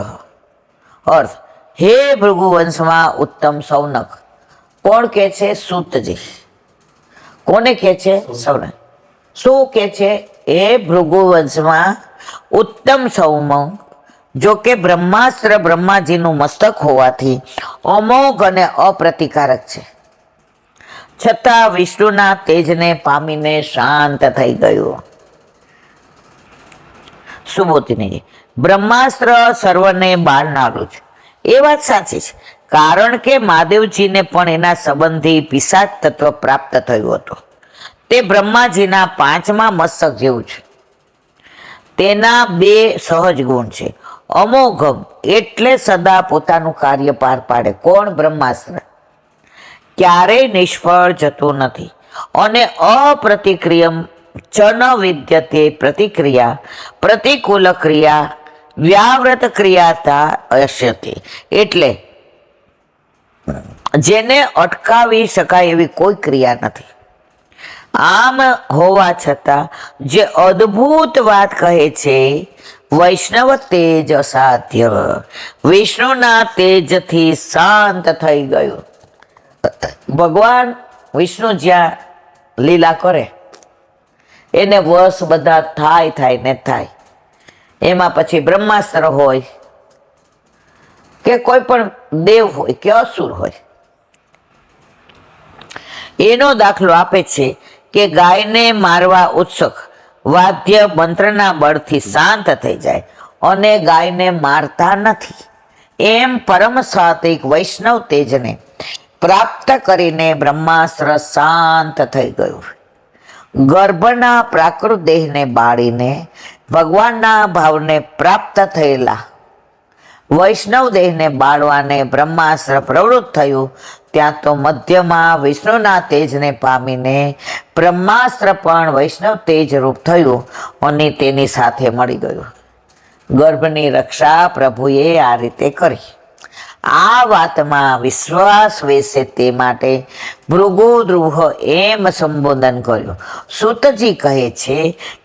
અર્થ, હે ભૃગુવંશમાં ઉત્તમ સૌનક. કોણ કે છે? સૂતજી. કોને કે છે? સૌનક. શું કે છે? હે ભૃગુવંશમાં ઉત્તમ સૌનક, જો કે બ્રહ્માસ્ત્ર બ્રહ્માજીનું મસ્તક હોવાથી અમોઘ અને અપ્રતિકારક છે, છતાં વિષ્ણુના તેજને પામીને શાંત થઈ ગયું. સુબોધિની, બ્રહ્માસ્ત્ર સર્વને બાળનારું છે. એ વાત સાચી છે, કારણ કે મહાદેવજીને પણ એના સંબંધી પિશાચ તત્વ પ્રાપ્ત થયું હતું. તે બ્રહ્માજીના 5મા મસ્તક જેવું છે. તેના 2 સહજ ગુણ છે. અમોઘમ એટલે સદા પોતાનું કાર્ય પાર પાડે. કોણ? બ્રહ્માસ્ત્ર. ક્યારેય નિષ્ફળ જતું નથી. અને અપ્રતિક્રિયમ ચન વિદ્યતે પ્રતિક્રિયા પ્રતિકૂલ ક્રિયા વ્યાવ્રત ક્રિયાતા અશ્યતે. એટલે જેને અટકાવી શકાય એવી કોઈ ક્રિયા નથી. આમ હોવા છતાં જે અદ્ભુત વાત કહે છે, વૈષ્ણવ તેજ અસાધ્ય, વિષ્ણુના તેજથી શાંત થઈ ગયું. ભગવાન વિષ્ણુ જ્યાં લીલા કરે એને વશ બધા થાય ને થાય. એમાં પછી બ્રહ્માસ્ત્ર હોય કે કોઈ પણ દેવ હોય કે અસુર હોય. એનો દાખલો આપે છે કે ગાયને મારવા ઉત્સુક વાદ્ય મંત્રના બળથી શાંત થઈ જાય અને ગાયને મારતા નથી. એમ પરમ સાત્વિક વૈષ્ણવ તેજને પ્રાપ્ત કરીને બ્રહ્માસ્ત્ર શાંત થઈ ગયું. ગર્ભના પ્રાકૃત દેહને બાળીને ભગવાનના ભાવને પ્રાપ્ત થયેલા વૈષ્ણવ દેહને બાળવાને બ્રહ્માસ્ત્ર પ્રવૃત્ત થયું. ત્યાં તો મધ્યમાં વિષ્ણુના તેજને પામીને બ્રહ્માસ્ત્ર પણ વૈષ્ણવ તેજ રૂપ થયું અને તેની સાથે મળી ગયું. ગર્ભની રક્ષા પ્રભુએ આ રીતે કરી. આ વાતમાં વિશ્વાસ વેસે તે માટે ભૃગુ દ્રુહ એમ સંબોધન કર્યું. સૂતજી કહે છે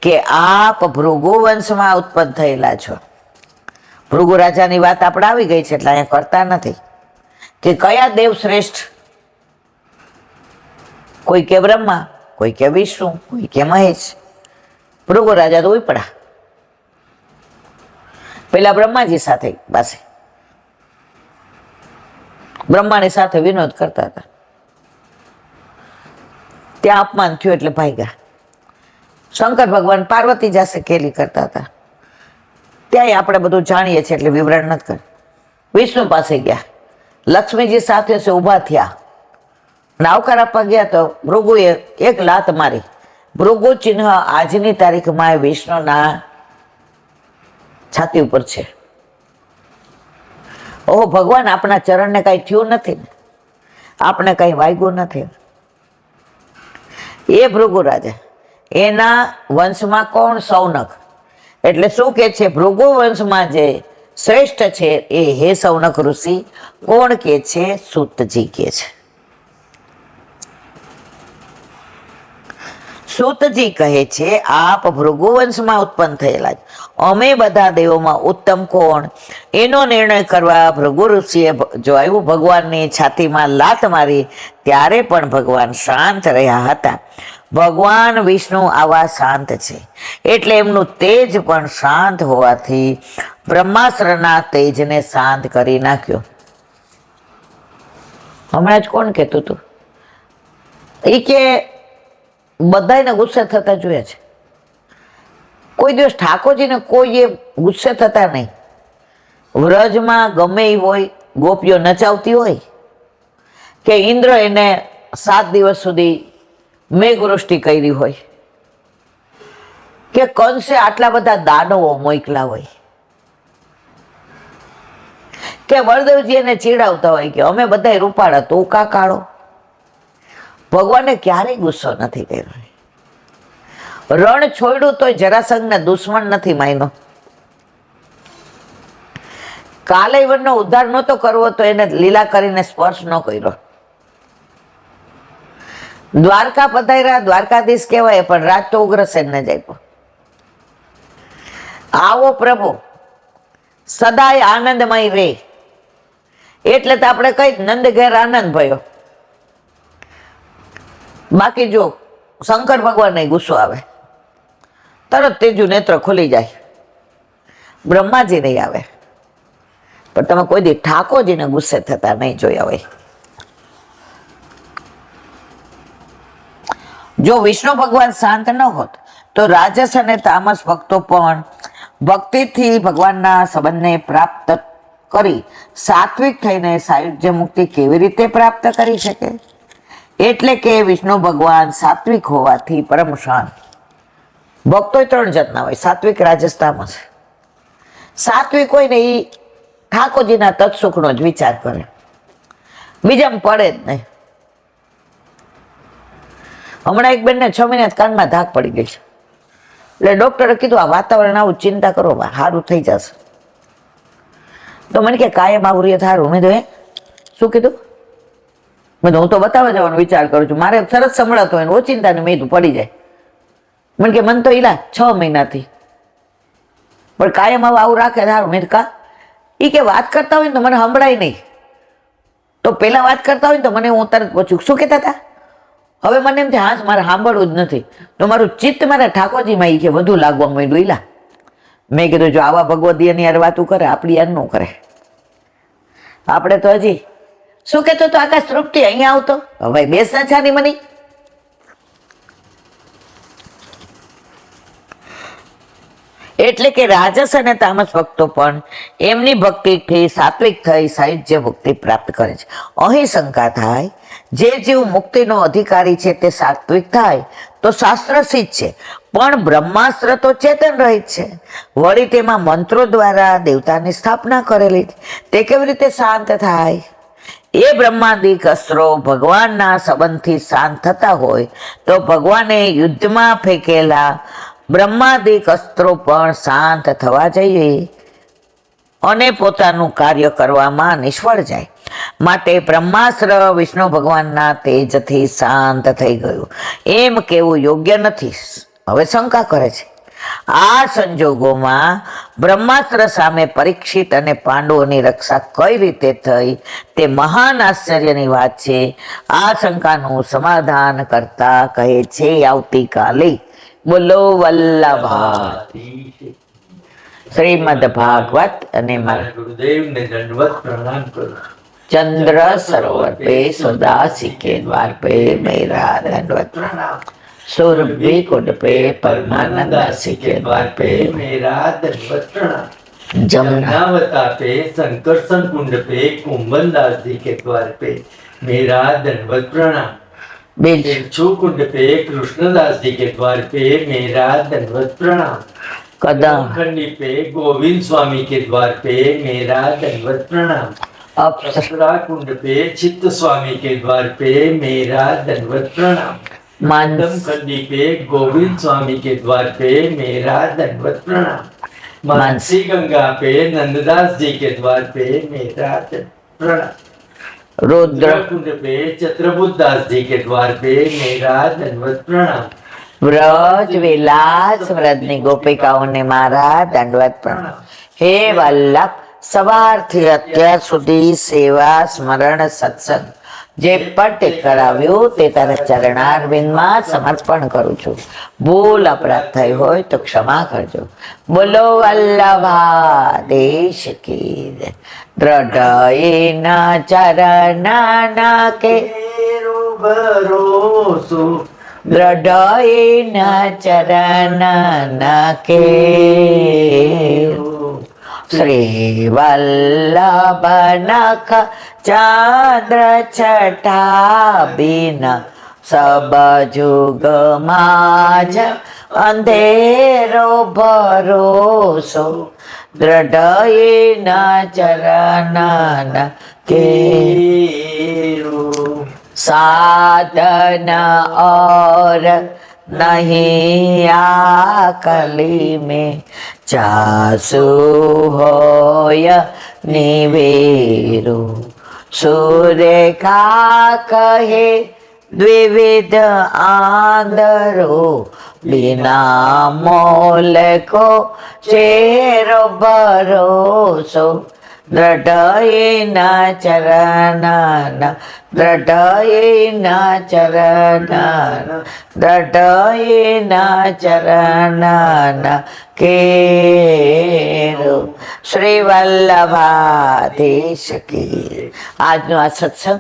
કે આપ ભૃગુ વંશમાં ઉત્પન્ન થયેલા છો. ભૃગુ રાજાની વાત આપણે આવી ગઈ છે એટલે અહીંયા કરતા નથી કે કયા દેવ શ્રેષ્ઠ. કોઈ કે બ્રહ્મા, કોઈ કે વિષ્ણુ, કોઈ કે મહેશ. ભૃગુ રાજા તો ઉપડા પેલા બ્રહ્માજી સાથે પાસે બ્રહ્માની સાથે વિનોદ કરતા હતા. ત્યાં અપમાન થયું એટલે ભાગ્યા. શંકર ભગવાન પાર્વતી જાસે કેલી કરતા હતા. ત્યાંય આપણે બધું જાણીએ છીએ એટલે વિવરણ નથી કર્યું. વિષ્ણુ પાસે ગયા, લક્ષ્મીજી સાથે ઊભા થયા અને આવકાર આપવા ગયા તો ભૃગુએ એક લાત મારી. ભૃગુ ચિહ્ન આજની તારીખમાં વિષ્ણુના છાતી ઉપર છે. ઓહો, ભગવાન આપણા ચરણને કઈ થયું નથી ને, આપણે કઈ વાગ્યું નથી. એ ભૃગુ રાજા, એના વંશમાં કોણ? સૌનક. એટલે શું કે છે? ભૃગુ વંશમાં જે શ્રેષ્ઠ છે એ હે સૌનક ઋષિ. કોણ કે છે? સૂતજી કે છે. સૂતજી કહે છે આપ ભૃગુ વંશમાં ઉત્પન્ન થયેલા છે. અમે બધા દેવોમાં ઉત્તમ કોણ? એનો નિર્ણય કરવા ભૃગુ ઋષિએ જોયું. ભગવાનની છાતીમાં લાત મારી ત્યારે પણ ભગવાન શાંત રહ્યા હતા. ભગવાન વિષ્ણુ આવા શાંત છે એટલે એમનું તેજ પણ શાંત હોવાથી બ્રહ્માસ્ત્રના તેજને શાંત કરી નાખ્યો. હમણાં જ કોણ કહેતું હતું એ કે બધાને ગુસ્સે થતા જોયા છે. કોઈ દિવસ ઠાકોરજીને કોઈ એ ગુસ્સે થતા નહીં. વ્રજમાં ગમે એ હોય, ગોપીઓ નચાવતી હોય કે ઇન્દ્ર એને 7 દિવસ સુધી મેઘવૃષ્ટિ કરી હોય કે કંસે આટલા બધા દાનવો મોકલા હોય કે બળદેવજી એને ચીડાવતા હોય કે અમે બધા રૂપાળા, તું કા કાળો. ભગવાને ક્યારેય ગુસ્સો નથી કર્યો. રણ છોડ્યું તોય જરાસંઘને દુશ્મન નથી માન્યો. કાલયવનનો ઉદ્ધાર નહોતો કરવો તો એને લીલા કરીને સ્પર્શ ન કર્યો. દ્વારકા પધાર્યા, દ્વારકાધીશ કહેવાય, પણ રાજ તો ઉગ્રસેનને જ આપ્યો. આવો પ્રભુ સદાય આનંદમય રે, એટલે તો આપણે કઈ નંદ ઘેર આનંદ ભયો. બાકી જો શંકર ભગવાનને ગુસ્સો આવે, તરત ત્રીજું નેત્ર ખુલી જાય. બ્રહ્માજી નહીં આવે, પણ તમે કોઈ દી ઠાકોરજીને ગુસ્સે થતા નહીં જોયા હોય. જો વિષ્ણુ ભગવાન શાંત ન હોત તો રાજસ અને તામસ ભક્તો પણ ભક્તિથી ભગવાનના સંબંધને પ્રાપ્ત કરી સાત્વિક થઈને સાયુજ્ય મુક્તિ કેવી રીતે પ્રાપ્ત કરી શકે? એટલે કે વિષ્ણુ ભગવાન સાત્વિક હોવાથી પરમ શાંત. ભક્તો 3 જાતના હોય, સાત્વિક, રાજસ, તામસ. સાત્વિક હોય ને એ ઠાકોરજીના તત્સુખનો જ વિચાર કરે, બીજામાં પડે જ નહીં. હમણાં એક બેનને 6 મહિના કાનમાં ધાક પડી ગઈ છે, એટલે ડોક્ટરે કીધું આ વાતાવરણ આવું, ચિંતા કરો, સારું થઈ જશે. તો મને કે કાયમ આવું રહે સારું. મેં તો શું કીધું? મેં તો હું તો બતાવવા જવાનો વિચાર કરું છું, મારે સરસ સંભળાતો હોય ઓચિંતા ને મેં તો પડી જાય. મને કે મન તો ઈલા 6 મહિનાથી, પણ કાયમ આવું રાખે સારું. મેં કા એ કે વાત કરતા હોય ને તો મને સંભળાય નહીં, તો પેલા વાત કરતા હોય ને તો મને હું તરત પૂછું શું કહેતા હતા. હવે મને એમ થાય મારે સાંભળવું જ નથી, તો મારું ચિત્ત મારા ઠાકોરજીમાં એ કે વધુ લાગવા માંડ્યું. ઈલા મેં કીધું જો આવા ભગવદીયની યાર વાતું કરે, આપણી યાર ન કરે. આપણે તો હજી શું કહેતો તો આકાશ તૃપ્તિ અહીંયા આવતો, હવે બેસ ના છાની મની. એટલે કે રાજસ અને તામસ ભક્તો પણ એમની ભક્તિથી સાત્વિક થઈ સાયુજ્ય મુક્તિ પ્રાપ્ત કરે છે. અહીં શંકા થાય, જે જીવ મુક્તિનો અધિકારી છે તે સાત્વિક થાય તો શાસ્ત્ર સિદ્ધ છે, પણ બ્રહ્માસ્ત્ર તો ચેતન રહિત છે. વળી તેમાં મંત્રો દ્વારા દેવતાની સ્થાપના કરેલી, તે કેવી રીતે શાંત થાય? એ બ્રહ્માંડિક અસ્ત્રો ભગવાનના સંબંધથી શાંત થતા હોય તો ભગવાને યુદ્ધમાં ફેંકેલા બ્રહ્માંડિક અસ્ત્રો પણ શાંત થવા જોઈએ અને પોતાનું કાર્ય કરવામાં નિષ્ફળ જાય. માટે બ્રહ્માસ્ત્ર વિષ્ણુ ભગવાનના તેજથી શાંત થઈ ગયું એમ કેવું યોગ્ય નથી. હવે શંકા કરે છે, આ સંજોગોમાં બ્રહ્માસ્ત્ર સામે પરીક્ષિત અને પાંડવોની રક્ષા કઈ રીતે થઈ તે મહાન આશ્ચર્યની વાત છે. આ શંકાનું સમાધાન કરતા કહે છે આવતીકાલે. બોલો વલ્લભા. શ્રીમદ ભાગવત અને ગુરુદેવને દંડવત પ્રણામ કરું. ચંદ્ર સરોવર पे सुदासी के द्वार पे मेरा दंडवत प्रणाम. सुरभि कुंड पे परमानंद दासी के द्वार पे मेरा दंडवत प्रणाम. जमुना जमुनावता पे संकर्षण कुंड पे कुंभन दास जी के द्वार पे मेरा दंडवत प्रणाम. बीच बिच्छू कुंड पे कृष्णदास जी के द्वार पे मेरा दंडवत प्रणाम. कदम खंडी पे गोविंद स्वामी के द्वार पे मेरा दंडवत प्रणाम. अप्सरा अप्सरा कुंड पे चित्त स्वामी के द्वार पे मेरा दंडवत प्रणाम. मानस दम खंडी पे गोविंद स्वामी के द्वार पे मेरा दंडवत प्रणाम. मानसी गंगा पे नंददास जी के द्वार पे मेरा दंडवत प्रणाम. रुद्र कुंड पे चत्रबुद्ध दास जी के द्वार पे मेरा दंडवत प्रणाम. વ્રજ વિલાસ વ્રજની ગોપિકાઓને મારા દંડવત પ્રણામ. હે વલ્લભ, સવારથી અત્યાર સુધી સેવા સ્મરણ સત્સંગ જે પણ તે કરાવ્યું તે તારા ચરણારવિંદમાં સમર્પણ કરું છું. ભૂલ અપરાધ થઈ હોય તો ક્ષમા કરજો. બોલો વલ્લભાદેશ કી જય. દ્રઢયેના ચરણના કે तेरो भरोसो દ્રઢયેના ચરણના કે શ્રી વલ્લભ નખ ચંદ્ર છટા બિન સબ જુગ માજ અંધેરો ભરોસો દ્રઢયેના ચરણના કે तेरो साधन और नहीं आकली में चासु होय निवेरो सूर्य का कहे દ્વિવિધ આંધળો બિના મોલ કો ચેરો ભરોસો દ્રઢયના ચરણના દ્રઢયના ચરણના દ્રઢયના ચરણના કેરો શ્રી વલ્લભાધીશ કી. આજનો આ સત્સંગ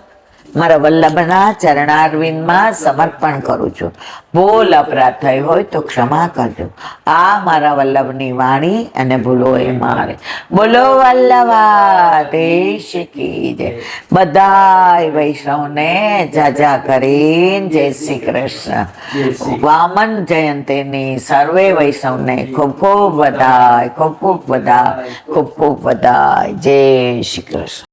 મારા વલ્લભના ચરણારવિંદમાં સમર્પણ કરું છું. ભૂલ અપરાધ થઈ હોય તો ક્ષમા કરજો. આ મારા વલ્લભની વાણી અને ભૂલો એ મારે. બોલો વલ્લભાધીશ કી જય. બધાય વૈષ્ણવને જાજા કરીને જય શ્રી કૃષ્ણ. વામન જયંતીની સર્વે વૈષ્ણવને ખૂબ ખૂબ વધાય, ખૂબ ખૂબ વધાય, ખૂબ ખૂબ વધાય. જય શ્રી કૃષ્ણ.